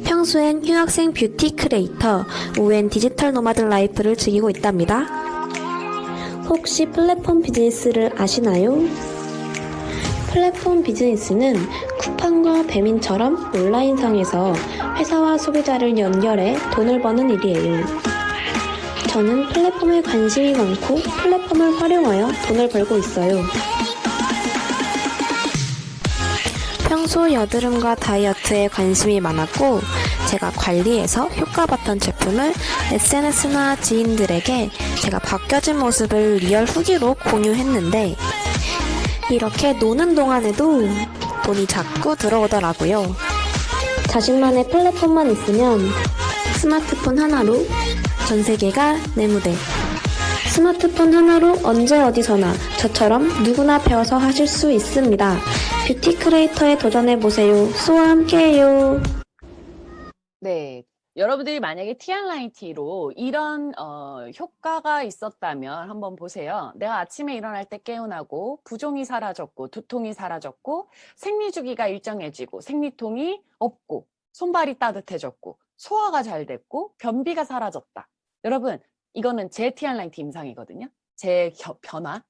평소엔 휴학생 뷰티 크리에이터, 오후엔 디지털 노마드 라이프를 즐기고 있답니다. 혹시 플랫폼 비즈니스를 아시나요? 플랫폼 비즈니스는 쿠팡과 배민처럼 온라인상에서 회사와 소비자를 연결해 돈을 버는 일이에요. 저는 플랫폼에 관심이 많고 플랫폼을 활용하여 돈을 벌고 있어요. 평소 여드름과 다이어트에 관심이 많았고 제가 관리해서 효과봤던 제품을 SNS나 지인들에게 제가 바뀌어진 모습을 리얼 후기로 공유했는데 이렇게 노는 동안에도 돈이 자꾸 들어오더라고요. 자신만의 플랫폼만 있으면 스마트폰 하나로 전 세계가 내 무대. 스마트폰 하나로 언제 어디서나 저처럼 누구나 배워서 하실 수 있습니다. 뷰티 크리에이터에 도전해보세요. 소와 함께해요. 네. 여러분들이 만약에 TR라인T로 이런 효과가 있었다면 한번 보세요. 내가 아침에 일어날 때 개운하고 부종이 사라졌고 두통이 사라졌고 생리주기가 일정해지고 생리통이 없고 손발이 따뜻해졌고 소화가 잘 됐고 변비가 사라졌다. 여러분 이거는 제 TR라인T 임상이거든요. 제 변화.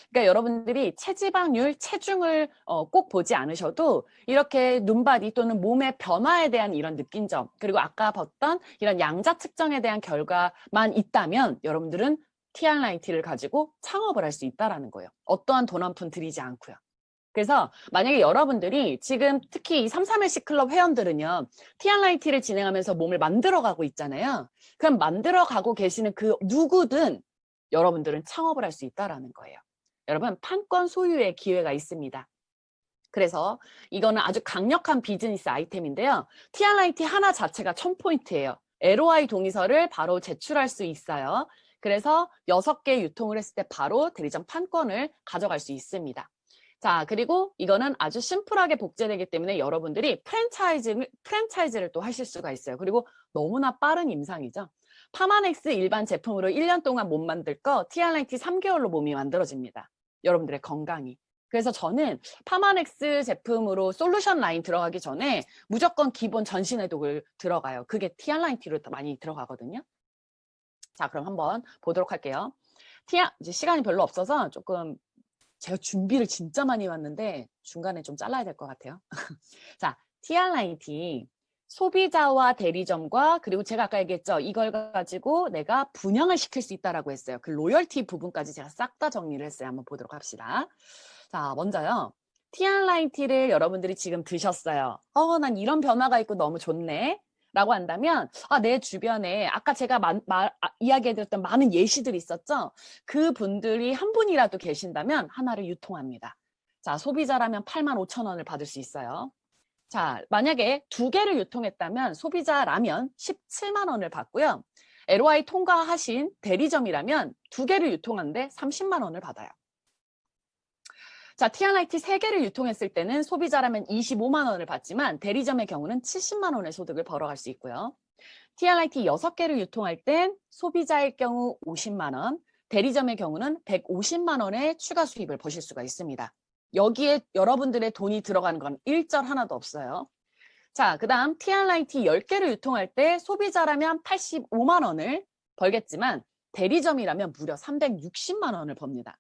그러니까 여러분들이 체지방률, 체중을 꼭 보지 않으셔도 이렇게 눈바디 또는 몸의 변화에 대한 이런 느낀 점 그리고 아까 봤던 이런 양자 측정에 대한 결과만 있다면 여러분들은 TR라인T를 가지고 창업을 할 수 있다는 거예요. 어떠한 돈 한 푼 들이지 않고요. 그래서 만약에 여러분들이 지금 특히 이 331C 클럽 회원들은요. TR라인T를 진행하면서 몸을 만들어가고 있잖아요. 그럼 만들어가고 계시는 그 누구든 여러분들은 창업을 할 수 있다는 거예요. 여러분 판권 소유의 기회가 있습니다. 그래서 이거는 아주 강력한 비즈니스 아이템인데요. TR라인T 하나 자체가 1000포인트예요. LOI 동의서를 바로 제출할 수 있어요. 그래서 6개 유통을 했을 때 바로 대리점 판권을 가져갈 수 있습니다. 자, 그리고 이거는 아주 심플하게 복제되기 때문에 여러분들이 프랜차이즈를 또 하실 수가 있어요. 그리고 너무나 빠른 임상이죠. 파마넥스 일반 제품으로 1년 동안 몸 만들 거 TR라인T 3개월로 몸이 만들어집니다. 여러분들의 건강이. 그래서 저는 파마넥스 제품으로 솔루션 라인 들어가기 전에 무조건 기본 전신해독을 들어가요. 그게 TR라인T로 많이 들어가거든요. 자, 그럼 한번 보도록 할게요. 이제 시간이 별로 없어서 조금 제가 준비를 진짜 많이 왔는데 중간에 좀 잘라야 될 것 같아요. 자, TR라인T 소비자와 대리점과 그리고 제가 아까 얘기했죠. 이걸 가지고 내가 분양을 시킬 수 있다라고 했어요. 그 로열티 부분까지 제가 싹 다 정리를 했어요. 한번 보도록 합시다. 자, 먼저요. TR라인T를 여러분들이 지금 드셨어요. 난 이런 변화가 있고 너무 좋네. 라고 한다면 내 주변에 아까 제가 이야기해드렸던 많은 예시들이 있었죠. 그분들이 한 분이라도 계신다면 하나를 유통합니다. 자, 소비자라면 85,000원을 받을 수 있어요. 자, 만약에 2개를 유통했다면 소비자라면 17만 원을 받고요. LOI 통과하신 대리점이라면 2개를 유통하는데 30만 원을 받아요. 자, TR라인T 3개를 유통했을 때는 소비자라면 25만 원을 받지만 대리점의 경우는 70만 원의 소득을 벌어갈 수 있고요. TR라인T 6개를 유통할 땐 소비자의 경우 50만 원, 대리점의 경우는 150만 원의 추가 수입을 보실 수가 있습니다. 여기에 여러분들의 돈이 들어가는 건 일절 하나도 없어요. 자, 그 다음 TR라인T 10개를 유통할 때 소비자라면 85만 원을 벌겠지만 대리점이라면 무려 360만 원을 법니다.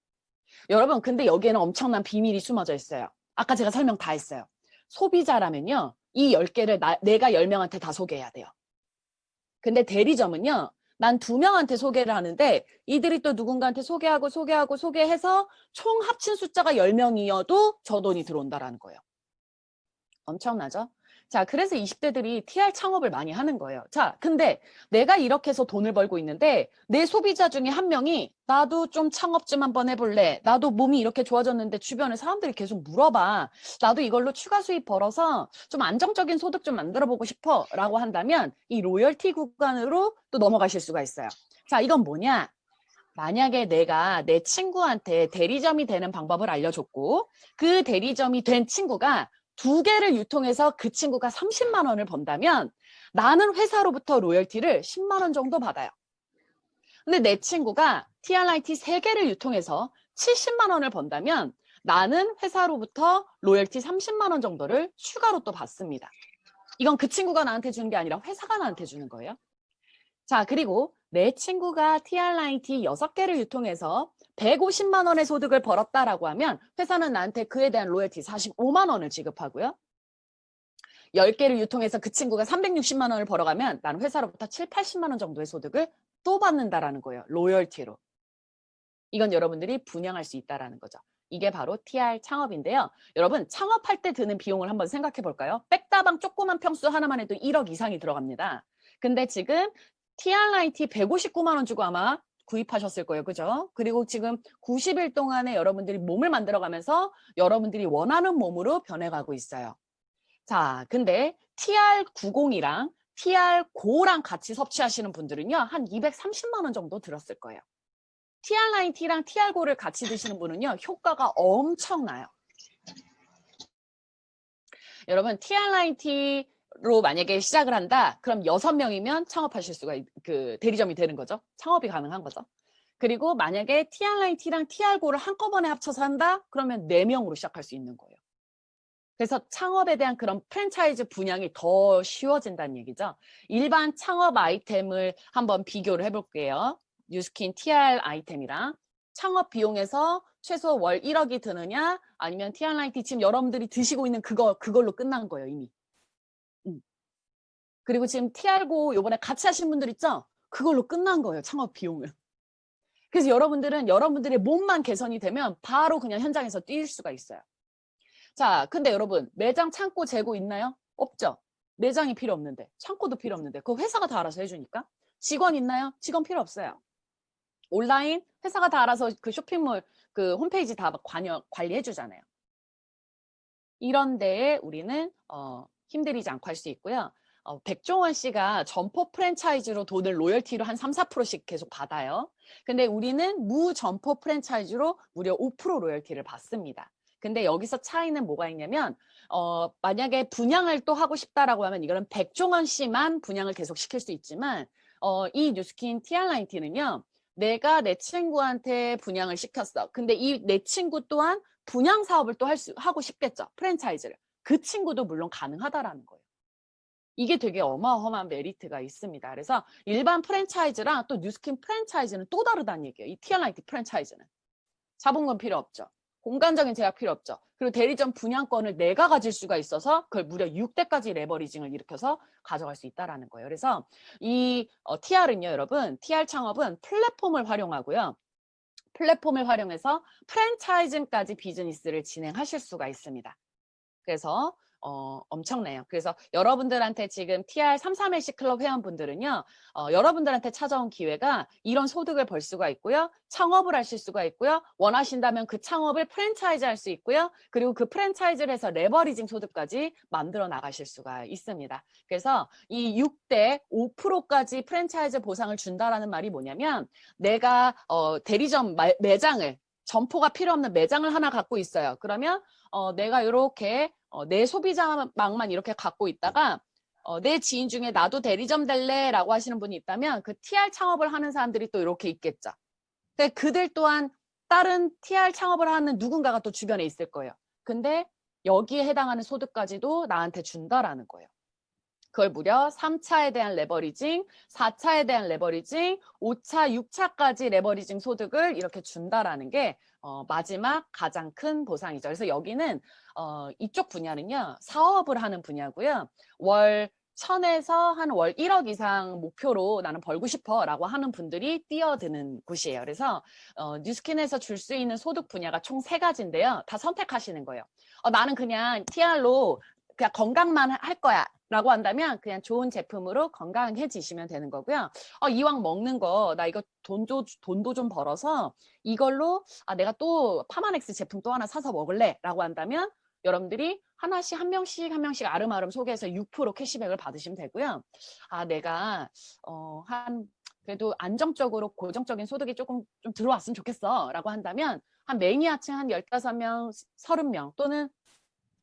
여러분, 근데 여기에는 엄청난 비밀이 숨어져 있어요. 아까 제가 설명 다 했어요. 소비자라면요, 이 10개를 내가 10명한테 다 소개해야 돼요. 근데 대리점은요, 난 2명한테 소개를 하는데 이들이 또 누군가한테 소개해서 총 합친 숫자가 10명이어도 저 돈이 들어온다라는 거예요. 엄청나죠? 자, 그래서 20대들이 TR 창업을 많이 하는 거예요. 자, 근데 내가 이렇게 해서 돈을 벌고 있는데 내 소비자 중에 한 명이 나도 좀 창업 좀 한번 해볼래. 나도 몸이 이렇게 좋아졌는데 주변에 사람들이 계속 물어봐. 나도 이걸로 추가 수입 벌어서 좀 안정적인 소득 좀 만들어보고 싶어 라고 한다면 이 로열티 구간으로 또 넘어가실 수가 있어요. 자, 이건 뭐냐? 만약에 내가 내 친구한테 대리점이 되는 방법을 알려줬고 그 대리점이 된 친구가 2개를 유통해서 그 친구가 30만 원을 번다면 나는 회사로부터 로열티를 10만 원 정도 받아요. 근데 내 친구가 TRIT 3개를 유통해서 70만 원을 번다면 나는 회사로부터 로열티 30만 원 정도를 추가로 또 받습니다. 이건 그 친구가 나한테 주는 게 아니라 회사가 나한테 주는 거예요. 자, 그리고 내 친구가 TRIT 6개를 유통해서 150만 원의 소득을 벌었다라고 하면 회사는 나한테 그에 대한 로열티 45만 원을 지급하고요. 10개를 유통해서 그 친구가 360만 원을 벌어가면 나는 회사로부터 7, 80만 원 정도의 소득을 또 받는다라는 거예요. 로열티로. 이건 여러분들이 분양할 수 있다라는 거죠. 이게 바로 TR 창업인데요. 여러분 창업할 때 드는 비용을 한번 생각해 볼까요? 백다방 조그만 평수 하나만 해도 1억 이상이 들어갑니다. 근데 지금 TRIT 159만 원 주고 아마 구입하셨을 거예요. 그죠? 그리고 지금 90일 동안에 여러분들이 몸을 만들어가면서 여러분들이 원하는 몸으로 변해가고 있어요. 자, 근데 TR90이랑 TR9랑 같이 섭취하시는 분들은요. 한 230만 원 정도 들었을 거예요. TR9T랑 TR9를 같이 드시는 분은요. 효과가 엄청나요. 여러분 TR9T로 만약에 시작을 한다. 그럼 6명이면 창업하실 수가 그 대리점이 되는 거죠. 창업이 가능한 거죠. 그리고 만약에 TR9T랑 TR9를 한꺼번에 합쳐서 한다. 그러면 4명으로 시작할 수 있는 거예요. 그래서 창업에 대한 그런 프랜차이즈 분양이 더 쉬워진다는 얘기죠. 일반 창업 아이템을 한번 비교를 해볼게요. 뉴스킨 TR 아이템이랑 창업 비용에서 최소 월 1억이 드느냐 아니면 TR9T 지금 여러분들이 드시고 있는 그걸로 끝난 거예요, 이미. 그리고 지금 TR9 요번에 같이 하신 분들 있죠? 그걸로 끝난 거예요, 창업 비용은. 그래서 여러분들은 여러분들의 몸만 개선이 되면 바로 그냥 현장에서 뛸 수가 있어요. 자, 근데 여러분 매장 창고 재고 있나요? 없죠. 매장이 필요 없는데 창고도 필요 없는데 그 회사가 다 알아서 해주니까. 직원 있나요? 직원 필요 없어요. 온라인 회사가 다 알아서 그 쇼핑몰 그 홈페이지 다 관리해 주잖아요. 이런 데에 우리는 힘들이지 않고 할 수 있고요. 백종원 씨가 점포 프랜차이즈로 돈을 로열티로 한 3, 4%씩 계속 받아요. 근데 우리는 무점포 프랜차이즈로 무려 5% 로열티를 받습니다. 근데 여기서 차이는 뭐가 있냐면 만약에 분양을 또 하고 싶다라고 하면 이거는 백종원 씨만 분양을 계속 시킬 수 있지만 이 뉴스킨 TR9T는요. 내가 내 친구한테 분양을 시켰어. 근데 이 내 친구 또한 분양 사업을 또 하고 싶겠죠. 프랜차이즈를. 그 친구도 물론 가능하다라는 거예요. 이게 되게 어마어마한 메리트가 있습니다. 그래서 일반 프랜차이즈랑 또 뉴스킨 프랜차이즈는 또 다르다는 얘기예요. 이 TR9T 프랜차이즈는. 자본금 필요 없죠. 공간적인 제약 필요 없죠. 그리고 대리점 분양권을 내가 가질 수가 있어서 그걸 무려 6대까지 레버리징을 일으켜서 가져갈 수 있다는 거예요. 그래서 이 TR은요, 여러분, TR 창업은 플랫폼을 활용하고요. 플랫폼을 활용해서 프랜차이즈까지 비즈니스를 진행하실 수가 있습니다. 그래서 엄청나요. 그래서 여러분들한테 지금 TR33LC 클럽 회원분들은요. 여러분들한테 찾아온 기회가 이런 소득을 벌 수가 있고요. 창업을 하실 수가 있고요. 원하신다면 그 창업을 프랜차이즈 할 수 있고요. 그리고 그 프랜차이즈를 해서 레버리징 소득까지 만들어 나가실 수가 있습니다. 그래서 이 6대 5%까지 프랜차이즈 보상을 준다라는 말이 뭐냐면 내가 대리점 매장을 점포가 필요 없는 매장을 하나 갖고 있어요. 그러면 내가 이렇게 내 소비자망만 이렇게 갖고 있다가 내 지인 중에 나도 대리점 될래 라고 하시는 분이 있다면 그 TR 창업을 하는 사람들이 또 이렇게 있겠죠. 근데 그들 또한 다른 TR 창업을 하는 누군가가 또 주변에 있을 거예요. 근데 여기에 해당하는 소득까지도 나한테 준다라는 거예요. 그걸 무려 3차에 대한 레버리징, 4차에 대한 레버리징, 5차, 6차까지 레버리징 소득을 이렇게 준다라는 게 마지막 가장 큰 보상이죠. 그래서 여기는 이쪽 분야는요. 사업을 하는 분야고요. 월 1000에서 한 월 1억 이상 목표로 나는 벌고 싶어 라고 하는 분들이 뛰어드는 곳이에요. 그래서 뉴스킨에서 줄 수 있는 소득 분야가 총 3가지인데요. 다 선택하시는 거예요. 나는 그냥 TR로 그냥 건강만 할 거야 라고 한다면 그냥 좋은 제품으로 건강해지시면 되는 거고요. 이왕 먹는 거 나 이거 돈도 좀 벌어서 이걸로 내가 또 파마넥스 제품 또 하나 사서 먹을래 라고 한다면 여러분들이 하나씩 한 명씩 아름아름 소개해서 6% 캐시백을 받으시면 되고요. 내가 한 그래도 안정적으로 고정적인 소득이 조금 좀 들어왔으면 좋겠어 라고 한다면 한 매니아층 한 15명, 30명 또는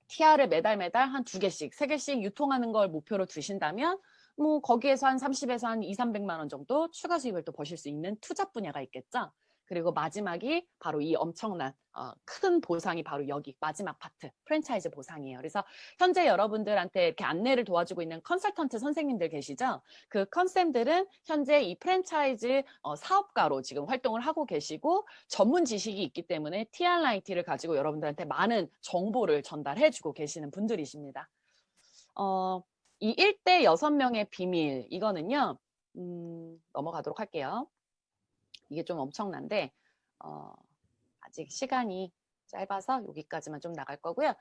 TR을 매달 한 2개씩, 3개씩 유통하는 걸 목표로 두신다면 뭐 거기에서 한 30에서 한 2, 300만 원 정도 추가 수입을 또 버실 수 있는 투자 분야가 있겠죠. 그리고 마지막이 바로 이 엄청난 큰 보상이 바로 여기 마지막 파트 프랜차이즈 보상이에요. 그래서 현재 여러분들한테 이렇게 안내를 도와주고 있는 컨설턴트 선생님들 계시죠? 그 컨쌤들은 현재 이 프랜차이즈 사업가로 지금 활동을 하고 계시고 전문 지식이 있기 때문에 TRIT를 가지고 여러분들한테 많은 정보를 전달해주고 계시는 분들이십니다. 이 1대 6명의 비밀 이거는요. 넘어가도록 할게요. 이게 좀 엄청난데 아직 시간이 짧아서 여기까지만 좀 나갈 거고요.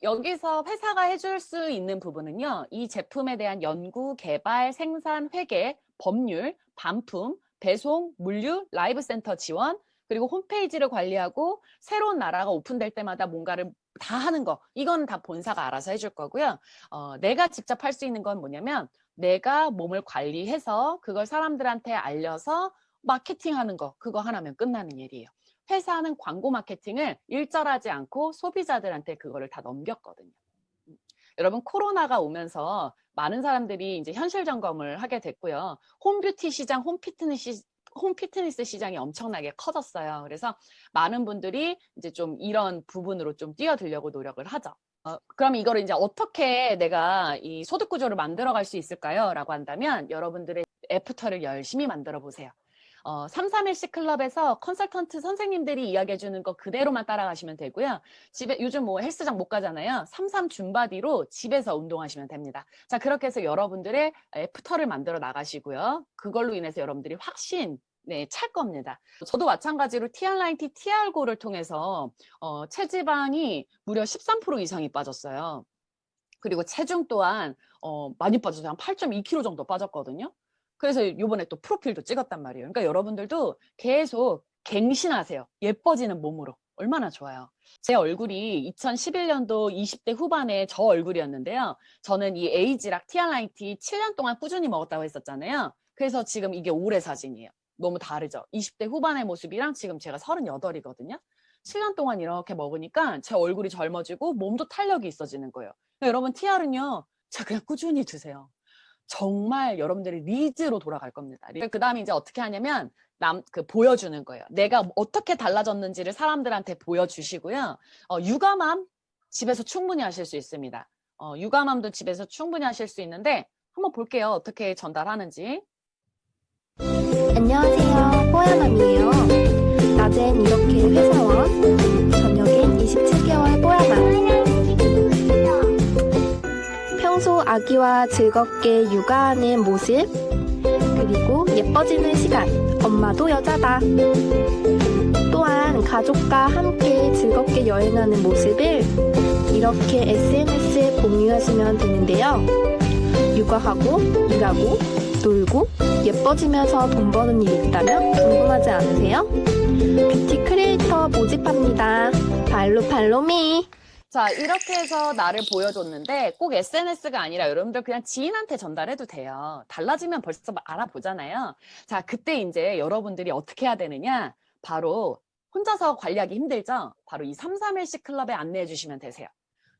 여기서 회사가 해줄 수 있는 부분은요. 이 제품에 대한 연구, 개발, 생산, 회계, 법률, 반품, 배송, 물류, 라이브 센터 지원, 그리고 홈페이지를 관리하고 새로운 나라가 오픈될 때마다 뭔가를 다 하는 거. 이건 다 본사가 알아서 해줄 거고요. 내가 직접 할 수 있는 건 뭐냐면 내가 몸을 관리해서 그걸 사람들한테 알려서 마케팅하는 거 그거 하나면 끝나는 일이에요. 회사는 광고 마케팅을 일절하지 않고 소비자들한테 그거를 다 넘겼거든요. 여러분 코로나가 오면서 많은 사람들이 이제 현실 점검을 하게 됐고요. 홈뷰티 시장, 홈피트니스 시장이 엄청나게 커졌어요. 그래서 많은 분들이 이제 좀 이런 부분으로 좀 뛰어들려고 노력을 하죠. 그럼 이거를 이제 어떻게 내가 이 소득 구조를 만들어 갈 수 있을까요? 라고 한다면 여러분들의 애프터를 열심히 만들어 보세요. 331C 클럽에서 컨설턴트 선생님들이 이야기해 주는 거 그대로만 따라가시면 되고요. 집에 요즘 뭐 헬스장 못 가잖아요. 33 줌바디로 집에서 운동하시면 됩니다. 자, 그렇게 해서 여러분들의 애프터를 만들어 나가시고요. 그걸로 인해서 여러분들이 확신 찰 겁니다. 저도 마찬가지로 TRIT, TR고를 통해서 체지방이 무려 13% 이상이 빠졌어요. 그리고 체중 또한 많이 빠져서 한 8.2kg 정도 빠졌거든요. 그래서 이번에 또 프로필도 찍었단 말이에요. 그러니까 여러분들도 계속 갱신하세요. 예뻐지는 몸으로. 얼마나 좋아요. 제 얼굴이 2011년도 20대 후반에 저 얼굴이었는데요. 저는 이 에이지락 TRIT 7년 동안 꾸준히 먹었다고 했었잖아요. 그래서 지금 이게 올해 사진이에요. 너무 다르죠. 20대 후반의 모습이랑 지금 제가 38이거든요. 7년 동안 이렇게 먹으니까 제 얼굴이 젊어지고 몸도 탄력이 있어지는 거예요. 그러니까 여러분 TR은요. 자 그냥 꾸준히 드세요. 정말 여러분들이 리즈로 돌아갈 겁니다. 그 다음에 이제 어떻게 하냐면 보여주는 거예요. 내가 어떻게 달라졌는지를 사람들한테 보여주시고요. 육아맘 집에서 충분히 하실 수 있습니다. 육아맘도 집에서 충분히 하실 수 있는데 한번 볼게요. 어떻게 전달하는지. 안녕하세요. 뽀야맘이에요. 낮엔 이렇게 회사원, 저녁엔 27개월 뽀야맘. 평소 아기와 즐겁게 육아하는 모습, 그리고 예뻐지는 시간, 엄마도 여자다. 또한 가족과 함께 즐겁게 여행하는 모습을 이렇게 SNS에 공유하시면 되는데요. 육아하고, 일하고, 놀고, 예뻐지면서 돈 버는 일 있다면 궁금하지 않으세요? 뷰티 크리에이터 모집합니다. 팔로미. 자, 이렇게 해서 나를 보여줬는데 꼭 SNS가 아니라 여러분들 그냥 지인한테 전달해도 돼요. 달라지면 벌써 알아보잖아요. 자, 그때 이제 여러분들이 어떻게 해야 되느냐? 바로 혼자서 관리하기 힘들죠? 바로 이 331C 클럽에 안내해 주시면 되세요.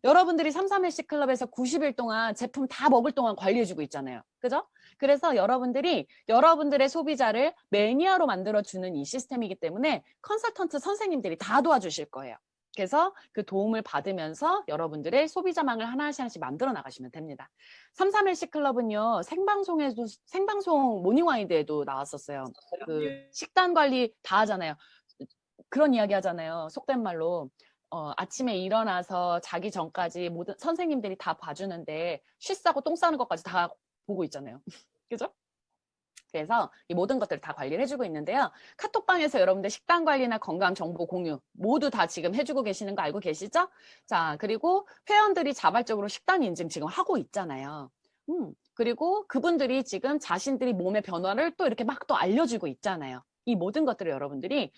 여러분들이 331C 클럽에서 90일 동안 제품 다 먹을 동안 관리해주고 있잖아요. 그죠? 그래서 여러분들이 여러분들의 소비자를 매니아로 만들어주는 이 시스템이기 때문에 컨설턴트 선생님들이 다 도와주실 거예요. 그래서 그 도움을 받으면서 여러분들의 소비자망을 하나씩 만들어 나가시면 됩니다. 331C 클럽은요, 생방송 모닝와이드에도 나왔었어요. 그 식단 관리 다 하잖아요. 그런 이야기 하잖아요. 속된 말로. 아침에 일어나서 자기 전까지 모든 선생님들이 다 봐주는데 쉬 싸고 똥 싸는 것까지 다 보고 있잖아요. 그죠? 그래서 이 모든 것들을 다 관리를 해주고 있는데요. 카톡방에서 여러분들 식단 관리나 건강 정보 공유 모두 다 지금 해주고 계시는 거 알고 계시죠? 자, 그리고 회원들이 자발적으로 식단 인증 지금 하고 있잖아요. 그리고 그분들이 지금 자신들이 몸의 변화를 또 이렇게 막 또 알려주고 있잖아요. 이 모든 것들을 여러분들이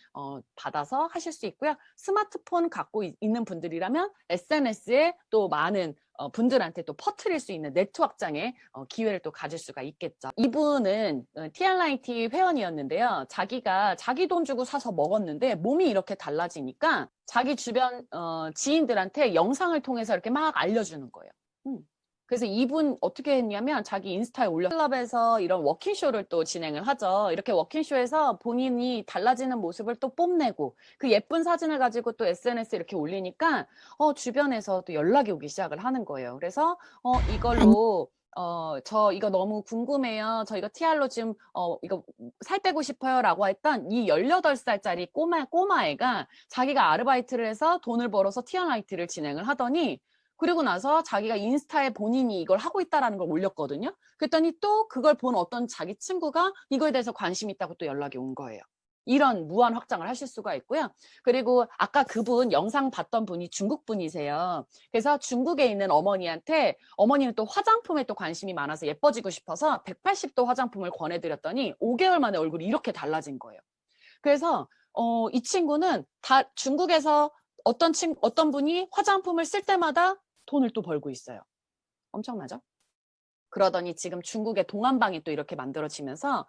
받아서 하실 수 있고요. 스마트폰 갖고 있는 분들이라면 SNS에 또 많은 분들한테 또 퍼뜨릴 수 있는 네트워크장의 기회를 또 가질 수가 있겠죠. 이분은 TRIT 회원이었는데요. 자기가 자기 돈 주고 사서 먹었는데 몸이 이렇게 달라지니까 자기 주변 지인들한테 영상을 통해서 이렇게 막 알려주는 거예요. 그래서 이분 어떻게 했냐면 자기 인스타에 올려 클럽에서 이런 워킹쇼를 또 진행을 하죠. 이렇게 워킹쇼에서 본인이 달라지는 모습을 또 뽐내고 그 예쁜 사진을 가지고 또 SNS에 이렇게 올리니까 주변에서 또 연락이 오기 시작을 하는 거예요. 그래서 이걸로 저 이거 너무 궁금해요. 저 이거 TR로 지금 이거 살 빼고 싶어요 라고 했던 이 18살짜리 꼬마애가 자기가 아르바이트를 해서 돈을 벌어서 TRIT를 진행을 하더니 그리고 나서 자기가 인스타에 본인이 이걸 하고 있다라는 걸 올렸거든요. 그랬더니 또 그걸 본 어떤 자기 친구가 이거에 대해서 관심 있다고 또 연락이 온 거예요. 이런 무한 확장을 하실 수가 있고요. 그리고 아까 그분 영상 봤던 분이 중국 분이세요. 그래서 중국에 있는 어머니한테 어머니는 또 화장품에 또 관심이 많아서 예뻐지고 싶어서 180도 화장품을 권해드렸더니 5개월 만에 얼굴이 이렇게 달라진 거예요. 그래서 이 친구는 다 중국에서 어떤 분이 화장품을 쓸 때마다 돈을 또 벌고 있어요. 엄청나죠? 그러더니 지금 중국의 동안방이 또 이렇게 만들어지면서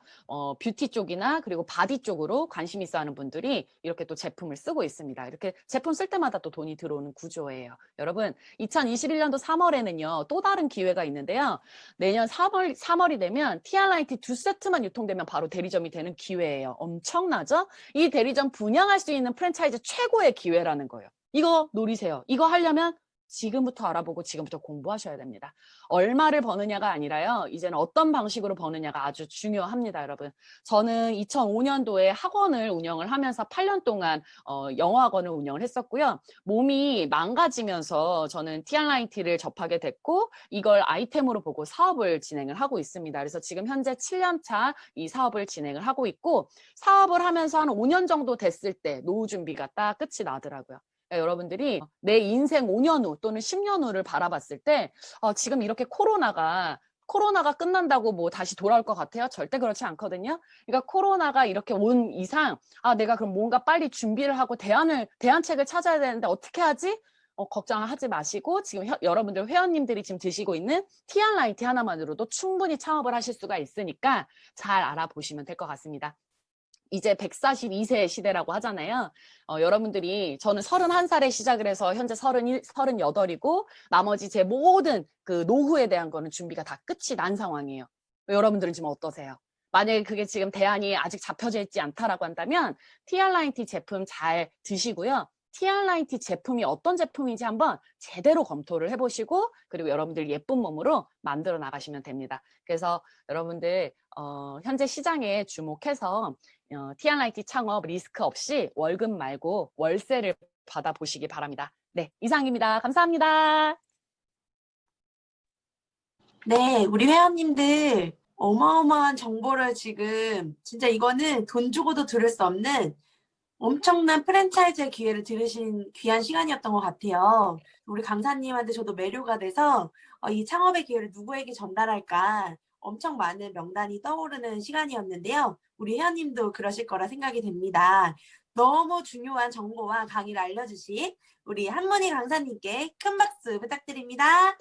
뷰티 쪽이나 그리고 바디 쪽으로 관심 있어 하는 분들이 이렇게 또 제품을 쓰고 있습니다. 이렇게 제품 쓸 때마다 또 돈이 들어오는 구조예요. 여러분 2021년도 3월에는요 또 다른 기회가 있는데요. 내년 3월이 되면 TRIT 2세트만 유통되면 바로 대리점이 되는 기회예요. 엄청나죠? 이 대리점 분양할 수 있는 프랜차이즈 최고의 기회라는 거예요. 이거 노리세요. 이거 하려면 지금부터 알아보고 지금부터 공부하셔야 됩니다. 얼마를 버느냐가 아니라요. 이제는 어떤 방식으로 버느냐가 아주 중요합니다, 여러분. 저는 2005년도에 학원을 운영을 하면서 8년 동안 영어학원을 운영을 했었고요. 몸이 망가지면서 저는 TRIT를 접하게 됐고 이걸 아이템으로 보고 사업을 진행을 하고 있습니다. 그래서 지금 현재 7년 차 이 사업을 진행을 하고 있고 사업을 하면서 한 5년 정도 됐을 때 노후 준비가 딱 끝이 나더라고요. 여러분들이 내 인생 5년 후 또는 10년 후를 바라봤을 때 지금 이렇게 코로나가 끝난다고 뭐 다시 돌아올 것 같아요? 절대 그렇지 않거든요. 그러니까 코로나가 이렇게 온 이상 내가 그럼 뭔가 빨리 준비를 하고 대안책을 찾아야 되는데 어떻게 하지? 걱정하지 마시고 지금 여러분들 회원님들이 지금 드시고 있는 TRIT 하나만으로도 충분히 창업을 하실 수가 있으니까 잘 알아보시면 될 것 같습니다. 이제 142세 시대라고 하잖아요. 여러분들이 저는 31살에 시작을 해서 현재 38이고 나머지 제 모든 그 노후에 대한 거는 준비가 다 끝이 난 상황이에요. 여러분들은 지금 어떠세요? 만약에 그게 지금 대안이 아직 잡혀져 있지 않다라고 한다면 TRIT 제품 잘 드시고요. TRIT 제품이 어떤 제품인지 한번 제대로 검토를 해보시고 그리고 여러분들 예쁜 몸으로 만들어 나가시면 됩니다. 그래서 여러분들 현재 시장에 주목해서 TRIT 창업 리스크 없이 월급 말고 월세를 받아보시기 바랍니다. 네, 이상입니다. 감사합니다. 네, 우리 회원님들 어마어마한 정보를 지금 진짜 이거는 돈 주고도 들을 수 없는 엄청난 프랜차이즈의 기회를 들으신 귀한 시간이었던 것 같아요. 우리 강사님한테 저도 매료가 돼서 이 창업의 기회를 누구에게 전달할까 엄청 많은 명단이 떠오르는 시간이었는데요. 우리 회원님도 그러실 거라 생각이 됩니다. 너무 중요한 정보와 강의를 알려주신 우리 한문희 강사님께 큰 박수 부탁드립니다.